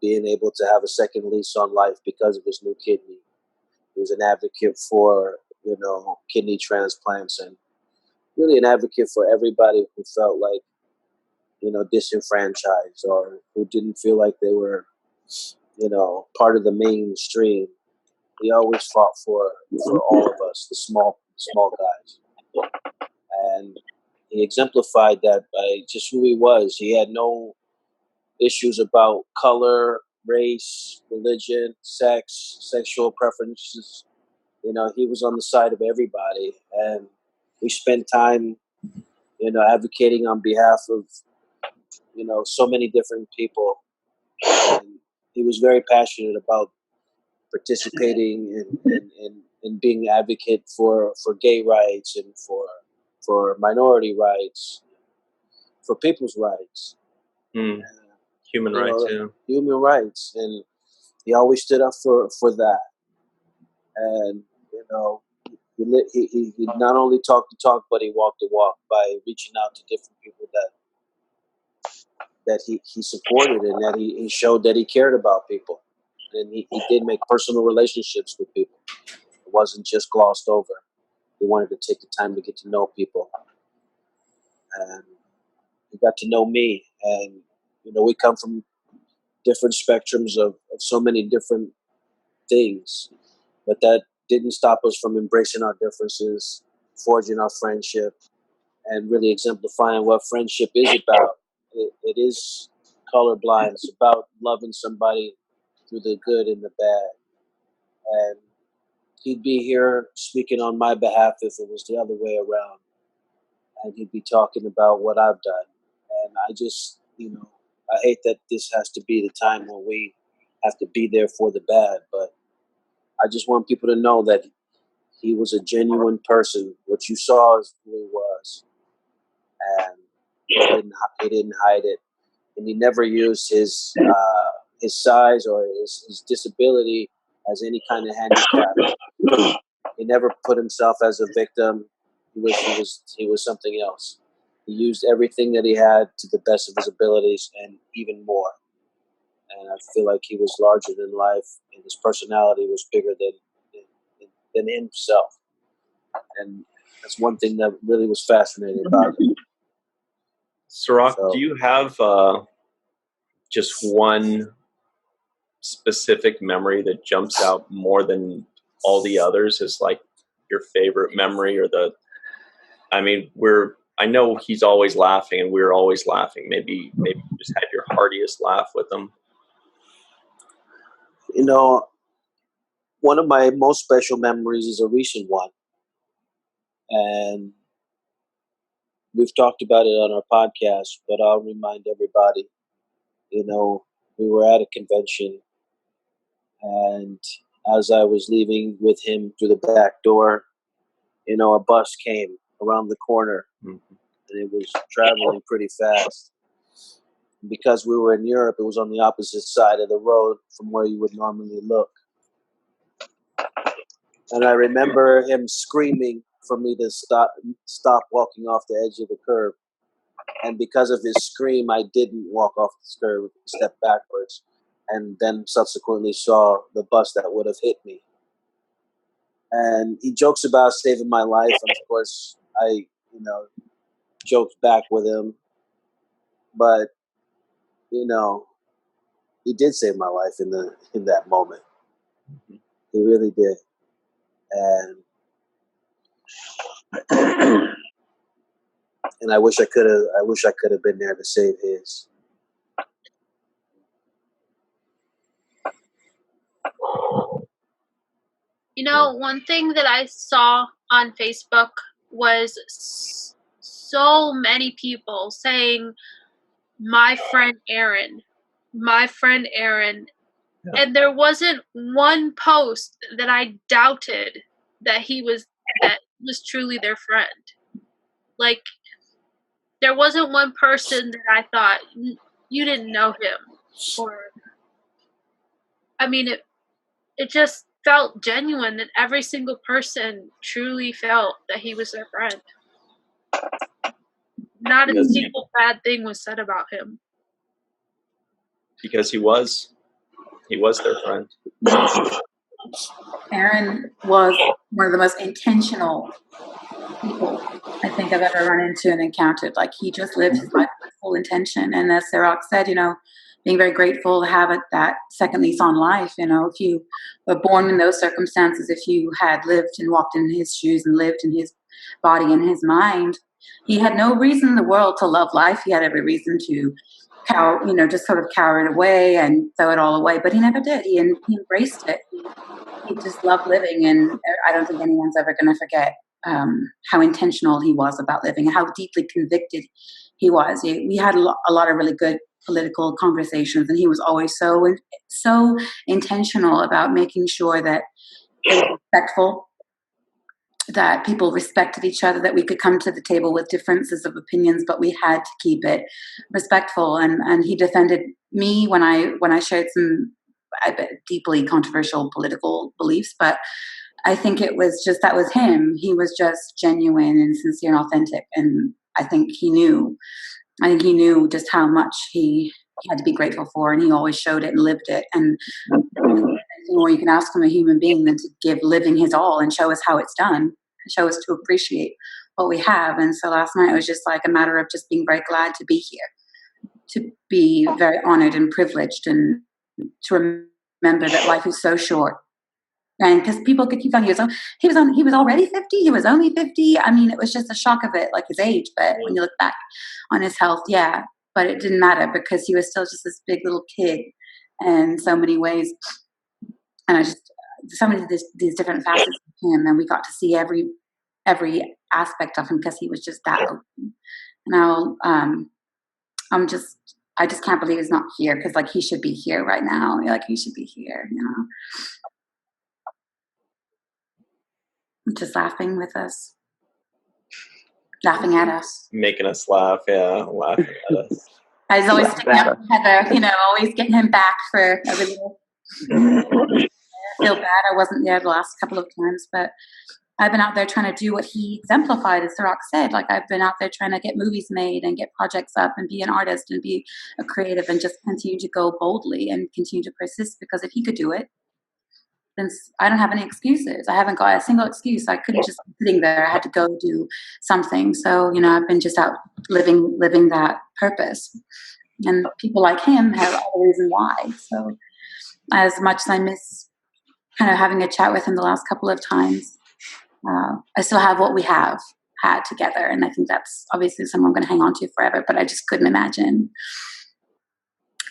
being able to have a second lease on life because of his new kidney. He was an advocate for, kidney transplants, and really an advocate for everybody who felt like, disenfranchised, or who didn't feel like they were, part of the mainstream. He always fought for all of us, the small guys. And he exemplified that by just who he was. He had no issues about color, race, religion, sex, sexual preferences. He was on the side of everybody. And we spent time, advocating on behalf of, so many different people. And he was very passionate about participating in being an advocate for gay rights and for minority rights, for people's rights. Human rights, yeah. Human rights. And he always stood up for that. And, He not only talked the talk, but he walked the walk by reaching out to different people that he supported, and that he showed that he cared about people. And he did make personal relationships with people. It wasn't just glossed over. He wanted to take the time to get to know people. And he got to know me. And, we come from different spectrums of so many different things. But that didn't stop us from embracing our differences, forging our friendship, and really exemplifying what friendship is about. It is colorblind. It's about loving somebody through the good and the bad. And he'd be here speaking on my behalf if it was the other way around. And he'd be talking about what I've done. And I just, I hate that this has to be the time when we have to be there for the bad. But I just want people to know that he was a genuine person. What you saw is who he was. And he didn't hide it. And he never used his size or his disability as any kind of handicap. He never put himself as a victim. He was something else. He used everything that he had to the best of his abilities and even more. And I feel like he was larger than life, and his personality was bigger than himself. And that's one thing that really was fascinating about him. Sirach, do you have just one specific memory that jumps out more than all the others as like your favorite memory, or I know he's always laughing and we're always laughing. Maybe you just had your heartiest laugh with him. One of my most special memories is a recent one. And we've talked about it on our podcast, but I'll remind everybody, we were at a convention, and as I was leaving with him through the back door, a bus came around the corner, and it was traveling pretty fast. Because we were in Europe, it was on the opposite side of the road from where you would normally look. And I remember him screaming for me to stop walking off the edge of the curb. And because of his scream, I didn't walk off the curb, step backwards, and then subsequently saw the bus that would have hit me. And he jokes about saving my life. And of course, I, joked back with him. But, he did save my life in that moment. He really did. And I wish I could have been there to save his. One thing that I saw on Facebook was so many people saying, my friend Aron. Yeah. And there wasn't one post that I doubted that was truly their friend. Like, there wasn't one person that I thought, you didn't know him. Or, it just felt genuine that every single person truly felt that he was their friend. Not a single bad thing was said about him. Because he was their friend. Aron was one of the most intentional people I think I've ever run into and encountered. Like, he just lived his life with full intention. And as Sirach said, being very grateful to have that second lease on life. If you were born in those circumstances, if you had lived and walked in his shoes and lived in his body and his mind, he had no reason in the world to love life. He had every reason to just sort of cower it away and throw it all away. But he never did. He embraced it. He just loved living. And I don't think anyone's ever going to forget how intentional he was about living, how deeply convicted he was. We had a lot of really good political conversations, and he was always so intentional about making sure that they were respectful, that people respected each other, that we could come to the table with differences of opinions, but we had to keep it respectful. And he defended me when I shared some deeply controversial political beliefs, but I think it was just, that was him. He was just genuine and sincere and authentic. And I think he knew just how much he had to be grateful for, and he always showed it and lived it. And anything more you can ask from a human being than to give living his all and show us how it's done, show us to appreciate what we have. And so last night it was just like a matter of just being very glad to be here, to be very honored and privileged, and to remember that life is so short. And because people could keep telling you, he was already 50, he was only 50. I mean, it was just a shock of it, like his age. But when you look back on his health, yeah, but it didn't matter because he was still just this big little kid in so many ways. And I just, so many of these different facets of him, and we got to see every aspect of him because he was just that open. Now, I just can't believe he's not here, because like he should be here right now. Like he should be here, you know. Just laughing with us, laughing at us, Making us laugh, yeah, laughing at us. I was always sticking up for Heather, you know, always getting him back for every little. I feel bad I wasn't there the last couple of times, but I've been out there trying to do what he exemplified, as Sirach said. Like, I've been out there trying to get movies made and get projects up and be an artist and be a creative and just continue to go boldly and continue to persist, because if he could do it, then I don't have any excuses. I haven't got a single excuse. I couldn't just be sitting there. I had to go do something. So, you know, I've been just out living that purpose. And people like him have all the reason why. So as much as I miss kind of having a chat with him the last couple of times, I still have what we have had together. And I think that's obviously something I'm going to hang on to forever. But I just couldn't imagine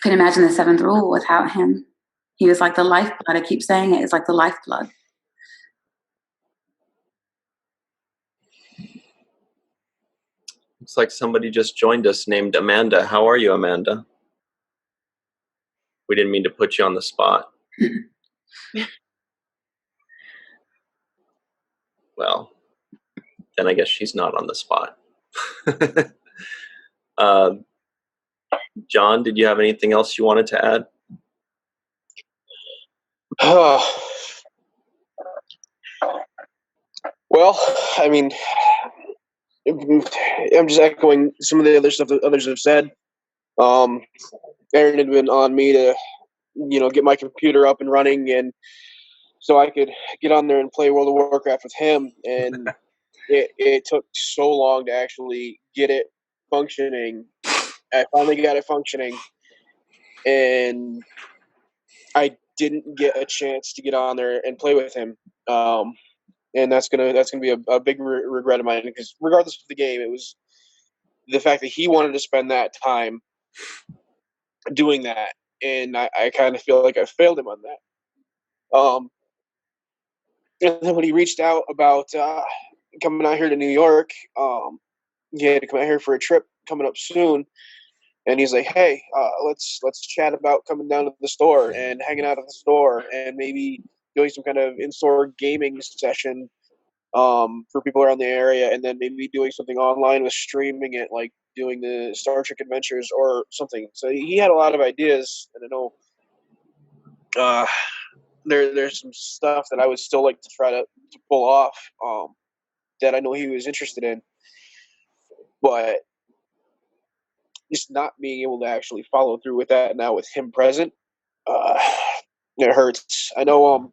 the seventh rule without him. He was like the lifeblood. I keep saying it. It's like the lifeblood. Looks like somebody just joined us named Amanda. How are you, Amanda? We didn't mean to put you on the spot. Well, then I guess she's not on the spot. John, did you have anything else you wanted to add? Well, I mean, I'm just echoing some of the other stuff that others have said. Aaron had been on me to, you know, get my computer up and running, and so I could get on there and play World of Warcraft with him. And it took so long to actually get it functioning. I finally got it functioning, and I didn't get a chance to get on there and play with him. And that's gonna be a big regret of mine, because regardless of the game, it was the fact that he wanted to spend that time doing that, and I kind of feel like I failed him on that. And then when he reached out about coming out here to New York, he had to come out here for a trip coming up soon, and he's like, "Hey, let's chat about coming down to the store and hanging out at the store, and maybe doing some kind of in-store gaming session for people around the area, and then maybe doing something online with streaming it, like doing the Star Trek Adventures or something." So he had a lot of ideas, and I know there's some stuff that I would still like to try to pull off that I know he was interested in, but just not being able to actually follow through with that now with him present, it hurts. I know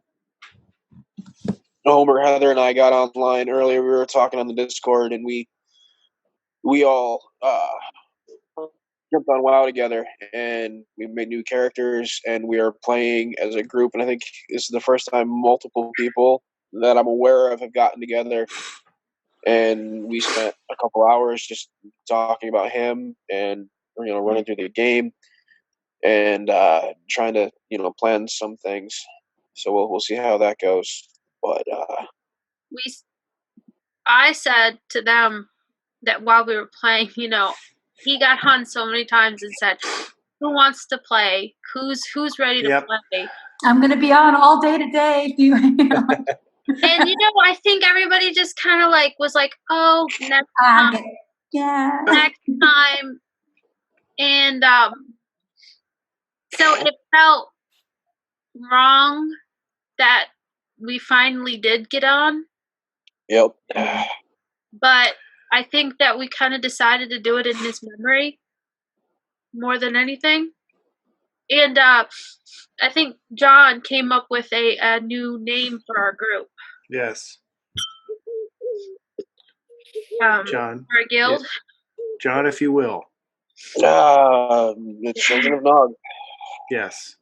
Homer, Heather, and I got online earlier. We were talking on the Discord, and we all jumped on WoW together, and we made new characters, and we are playing as a group. And I think this is the first time multiple people that I'm aware of have gotten together, and we spent a couple hours just talking about him and, you know, running through the game and trying to, you know, plan some things. So we'll see how that goes. But I said to them that while we were playing, you know, he got on so many times and said, "Who wants to play? Who's ready to play? I'm going to be on all day today." And you know, I think everybody just kind of like was like, "Oh, next time, next time," and so it felt wrong that we finally did get on. Yep. But I think that we kind of decided to do it in his memory more than anything. And I think John came up with a new name for our group. Yes. John. Our guild. Yeah. John, if you will. The Children of Nog. Yes.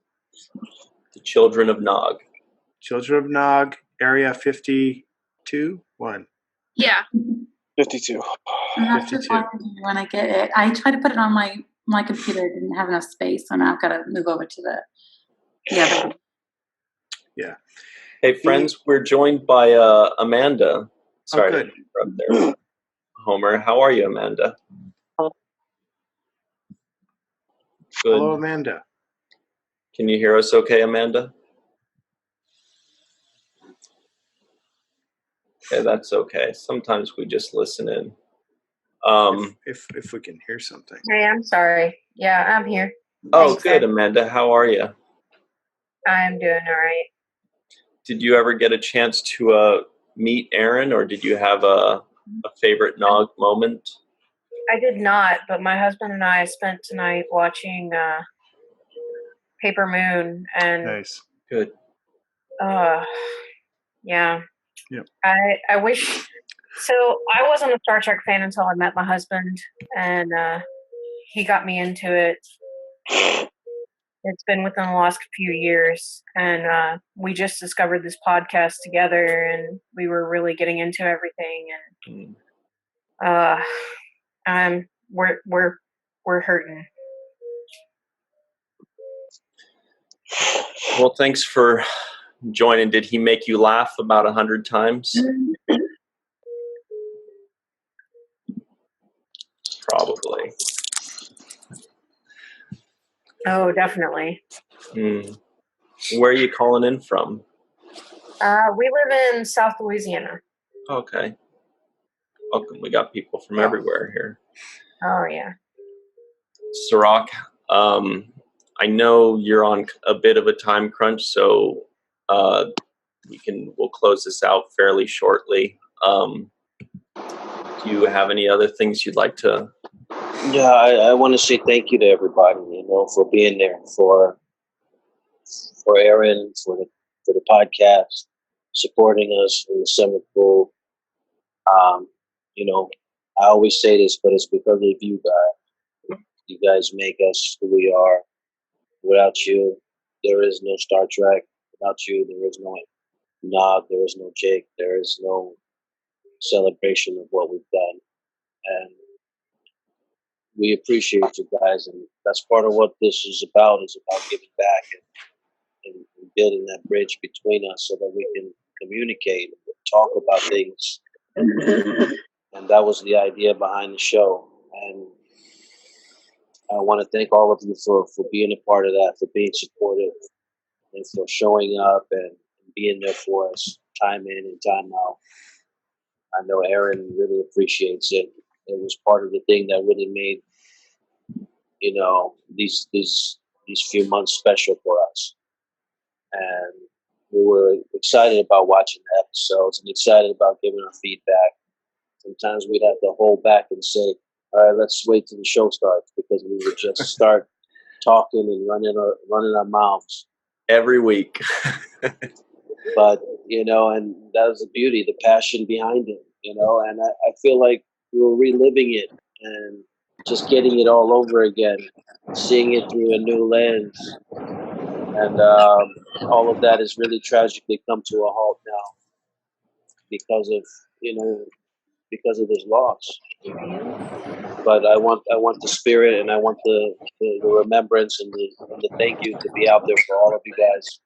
The Children of Nog. Children of Nog, Area 52? 1. Yeah. 52. I have to 52. find it when I get it. I tried to put it on my computer. It didn't have enough space, so now I've got to move over to the other one. Yeah. Hey, friends, we're joined by Amanda. Sorry to interrupt there. Homer, how are you, Amanda? Good. Hello, Amanda. Can you hear us okay, Amanda? Okay, that's okay. Sometimes we just listen in. If we can hear something. Hey, I'm sorry. Yeah, I'm here. Oh, Thanks, good, Ed. Amanda. How are you? I'm doing all right. Did you ever get a chance to meet Aron, or did you have a favorite Nog moment? I did not, but my husband and I spent tonight watching Paper Moon, and Nice. Good. Yeah. Yep. I wish. So I wasn't a Star Trek fan until I met my husband, and he got me into it. It's been within the last few years, and we just discovered this podcast together, and we were really getting into everything. And we're hurting. Well, thanks for joining. Did he make you laugh about 100 times? Probably. Oh, definitely. Where are you calling in from? We live in South Louisiana. Okay. Welcome. We got people from everywhere here. Oh, yeah. Sirach, I know you're on a bit of a time crunch, so we'll close this out fairly shortly. Do you have any other things you'd like to? Yeah, I want to say thank you to everybody, for being there, for Aron, for the podcast, supporting us in the summer pool. I always say this, but it's because of you guys. You guys make us who we are. Without you, there is no Star Trek. Without you, there is no Nog, there is no Jake, there is no celebration of what we've done. And we appreciate you guys, and that's part of what this is about giving back and building that bridge between us so that we can communicate and talk about things. And that was the idea behind the show. And I want to thank all of you for being a part of that, for being supportive, and for showing up and being there for us, time in and time out. I know Aron really appreciates it. It was part of the thing that really made, these few months special for us. And we were excited about watching the episodes and excited about giving our feedback. Sometimes we'd have to hold back and say, all right, let's wait till the show starts, because we would just start talking and running our mouths every week. But, and that was the beauty, the passion behind it, and I feel like we were reliving it and just getting it all over again, seeing it through a new lens. And all of that has really tragically come to a halt now because of this loss. But I want the spirit, and I want the remembrance and the thank you to be out there for all of you guys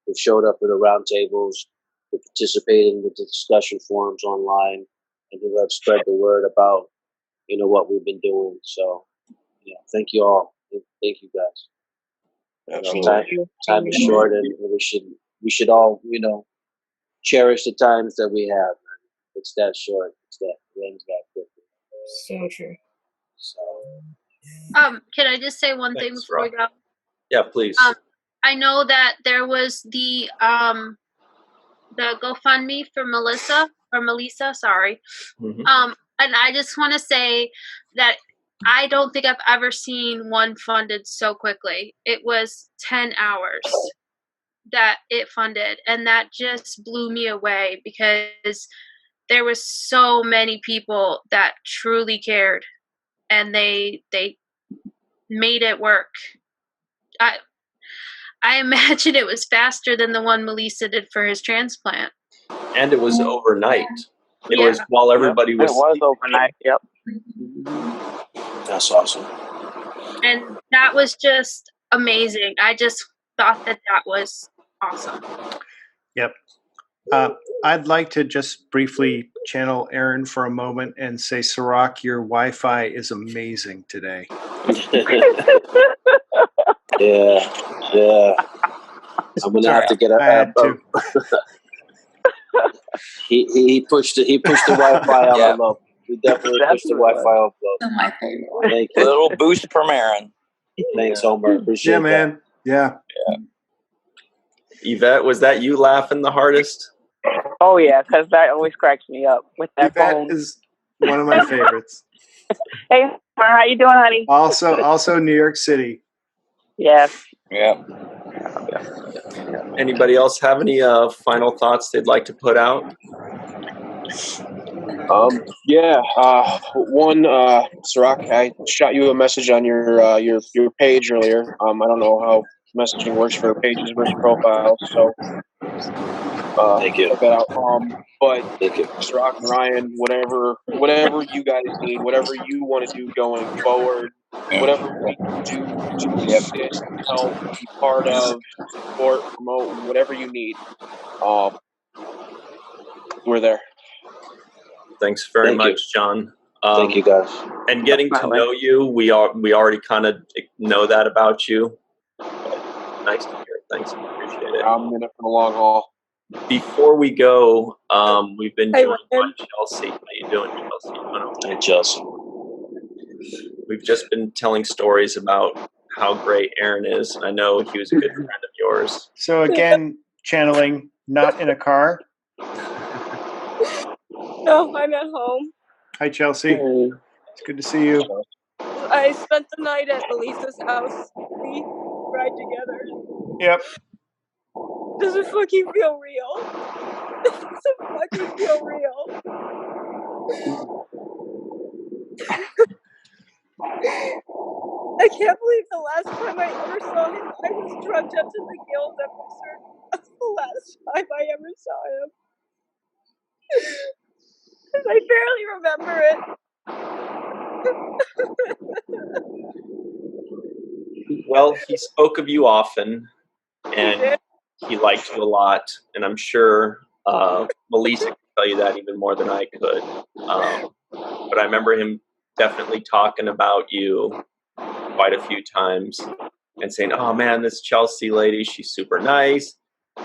who showed up at the round tables, who participated in the discussion forums online, and who have spread the word about what we've been doing. So thank you all. Thank you guys. Time is short, and we should all cherish the times that we have. It's that short. It ends that quickly. So true. So. Can I just say one thing before we go? Yeah, please. I know that there was the the GoFundMe for Melissa, sorry. Mhm. And I just want to say that I don't think I've ever seen one funded so quickly. It was 10 hours that it funded, and that just blew me away because there was so many people that truly cared, and they made it work. I imagine it was faster than the one Melissa did for his transplant. And it was overnight. It Yeah. was while everybody was. It was overnight. Yep. That's awesome. And that was just amazing. I just thought that was awesome. Yep. I'd like to just briefly channel Aron for a moment and say, Sirach, your Wi-Fi is amazing today. Yeah. I'm gonna have to get he pushed the Wi-Fi envelope. He definitely pushed the Wi-Fi envelope. That's my favorite. Thank you. Little boost from Aaron. Thanks, Homer. Appreciate Yeah, man. Yeah. Yvette, was that you laughing the hardest? Oh yeah, because that always cracks me up with that Yvette phone. is one of my favorites. Hey, Homer, how you doing, honey? Also New York City. Yes. Yeah. Anybody else have any final thoughts they'd like to put out? One, Sirach, I shot you a message on your page earlier. I don't know how messaging works for pages versus profiles, so Thank you. check that out. But Thank you. Sirach and Ryan, whatever you guys need, whatever you want to do going forward, whatever we can do to assist, help, be part of, support, promote, whatever you need, we're there. Thanks very Thank much, you. John. Thank you, guys. And getting to know you, we already kind of know that about you. Nice to hear. Thanks, appreciate it. I'm in it for the long haul. Before we go, we've been Hey, joined by Ryan. Chelsea. How you doing, Chelsea? You doing okay? Hey, Chelsea. We've just been telling stories about how great Aron is, and I know he was a good friend of yours. So again, channeling, not in a car. No, I'm at home. Hi, Chelsea. Hey. It's good to see you. I spent the night at Melissa's house. We cried together. Yep. Does it fucking feel real? Does it fucking feel real? I can't believe the last time I ever saw him, I was drugged up to the gills after that's the last time I ever saw him. I barely remember it. Well, he spoke of you often, and he liked you a lot, and I'm sure Melissa can tell you that even more than I could. But I remember him definitely talking about you quite a few times and saying, oh man, this Chelsea lady, she's super nice,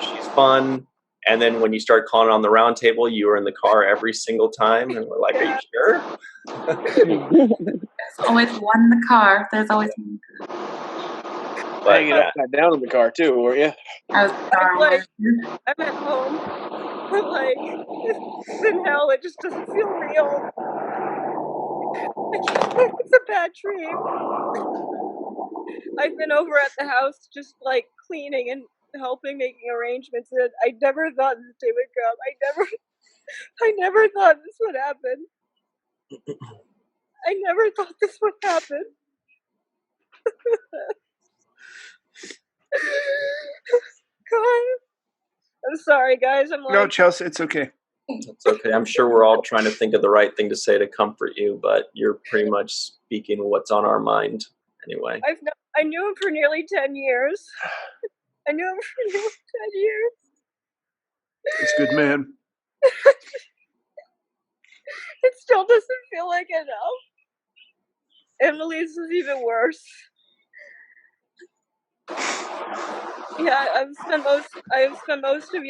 she's fun. And then when you start calling on the round table, you were in the car every single time, and we're like, are you sure? There's always one in the car. There's always one. But Hanging upside down in the car too, were you? I was I'm at home, but like, in hell, it just doesn't feel real. It's a bad dream. I've been over at the house just like cleaning and helping, making arrangements, and I never thought this day would come. I never thought this would happen. I never thought this would happen. God. I'm sorry, guys. I'm like, No, Chelsea, it's okay. it's okay. I'm sure we're all trying to think of the right thing to say to comfort you, but you're pretty much speaking what's on our mind anyway. I knew him for nearly 10 years. I knew him for nearly 10 years. He's a good man. It still doesn't feel like enough. Emily's is even worse. Yeah, I've spent most of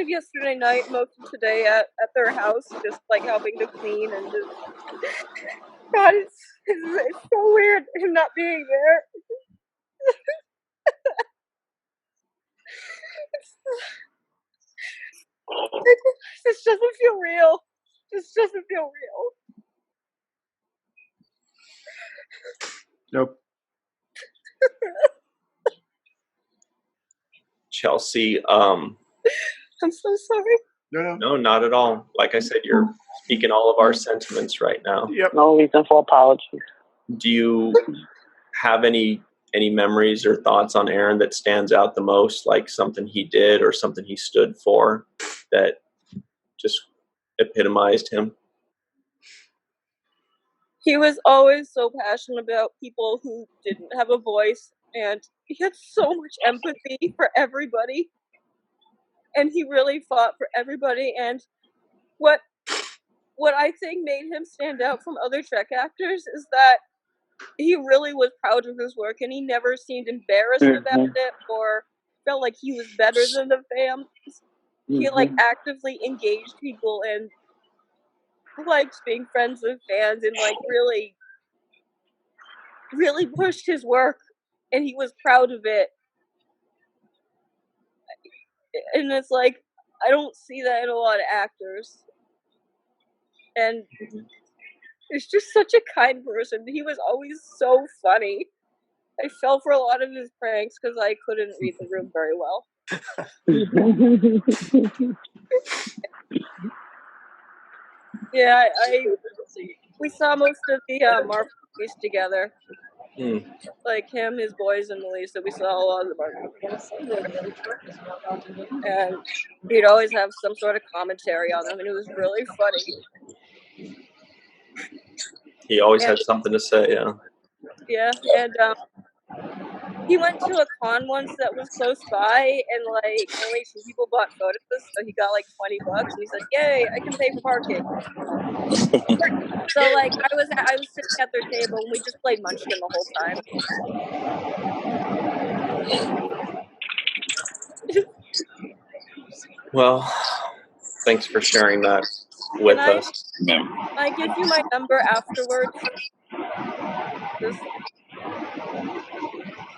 yesterday night, most of today at their house, just like helping to clean and just. God, it's so weird him not being there. This doesn't feel real. This doesn't feel real. Nope. Chelsea, I'm so sorry. no, not at all. Like I said, you're speaking all of our sentiments right now. Yep. No reason for apology. Do you have any memories or thoughts on Aron that stands out the most, like something he did or something he stood for that just epitomized him? He was always so passionate about people who didn't have a voice, and he had so much empathy for everybody. And he really fought for everybody. And what I think made him stand out from other Trek actors is that he really was proud of his work, and he never seemed embarrassed about it or felt like he was better than the fans. He actively engaged people and liked being friends with fans and really pushed his work, and he was proud of it. And it's like, I don't see that in a lot of actors. And he's just such a kind person. He was always so funny. I fell for a lot of his pranks because I couldn't read the room very well. Yeah, we saw most of the Marvel movies together. Like him, his boys, and Melissa. We saw a lot of the Marvel movies. And he'd always have some sort of commentary on them, and it was really funny. He always had something to say, yeah. Yeah, and he went to a con once that was close by, and only 2 people bought photos, so he got $20, and he said, "Yay, I can pay for parking." So I was sitting at their table, and we just played Munchkin the whole time. Well, thanks for sharing that with us. Can I give you my number afterwards?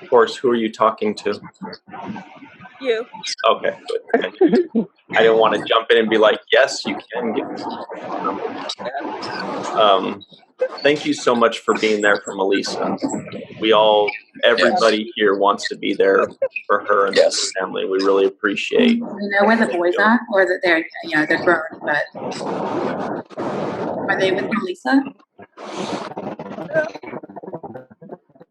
Of course, who are you talking to? You. Okay, good. I didn't want to jump in and be like, yes, you can give me thank you so much for being there for Melissa. Everybody here wants to be there for her and her family. We really appreciate. You know where the boys are, or that they're grown, but are they with Melissa?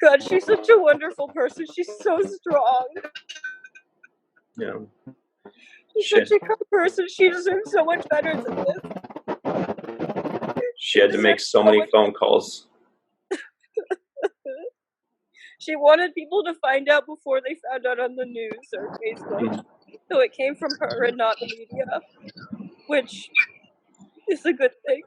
God, she's such a wonderful person. She's so strong. Yeah. She's such a good person. She deserves so much better than this. She had to make so many phone calls. She wanted people to find out before they found out on the news or Facebook. So it came from her and not the media, which is a good thing.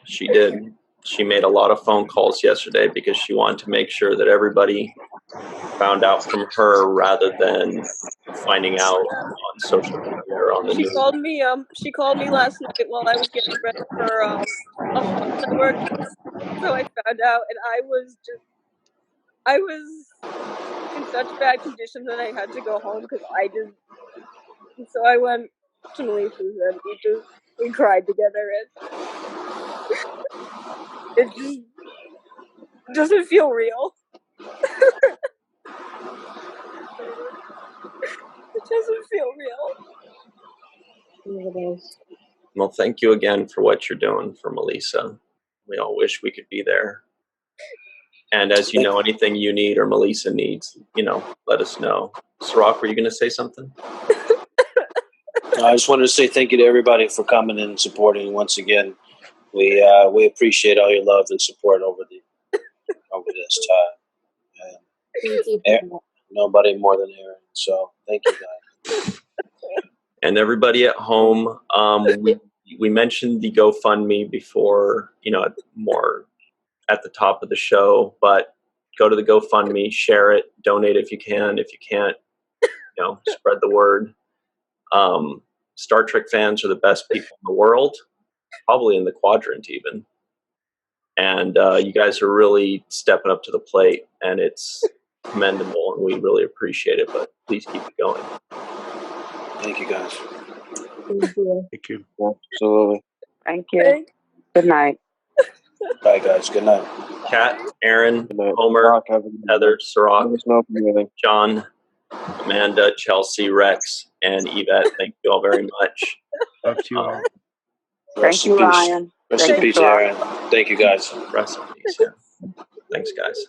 She did. She made a lot of phone calls yesterday because she wanted to make sure that everybody found out from her rather than finding out on social media or on the news. She called me last night while I was getting ready for a lunch I worked. So I found out, and I was in such bad condition that I had to go home because so I went to Melissa's and we cried together, and it just doesn't feel real. It doesn't feel real. Well, thank you again for what you're doing for Melissa. We all wish we could be there. And as you know, anything you need or Melissa needs, let us know. Sirach, were you going to say something? I just wanted to say thank you to everybody for coming in and supporting once again. We appreciate all your love and support over this time. And nobody more than Aron. So thank you guys. And everybody at home, we mentioned the GoFundMe before, more at the top of the show, but go to the GoFundMe, share it, donate if you can. If you can't, spread the word. Star Trek fans are the best people in the world, probably in the quadrant even. And you guys are really stepping up to the plate, and it's commendable, and we really appreciate it, but please keep it going. Thank you, guys. Thank you. Absolutely. Thank you. Good night. Bye, guys. Good night. Kat, Aaron, Good night. Homer, Rock, have a good night. Heather, Sirach, Let us know if you need anything. John, Amanda, Chelsea, Rex, and Yvette. Thank you all very much. Love to you all. Thank Rest in you, peace. Ryan. Rest Thank in you, peace, Rock. Aaron. Thank you, guys. Rest in peace. Yeah. Thanks, guys.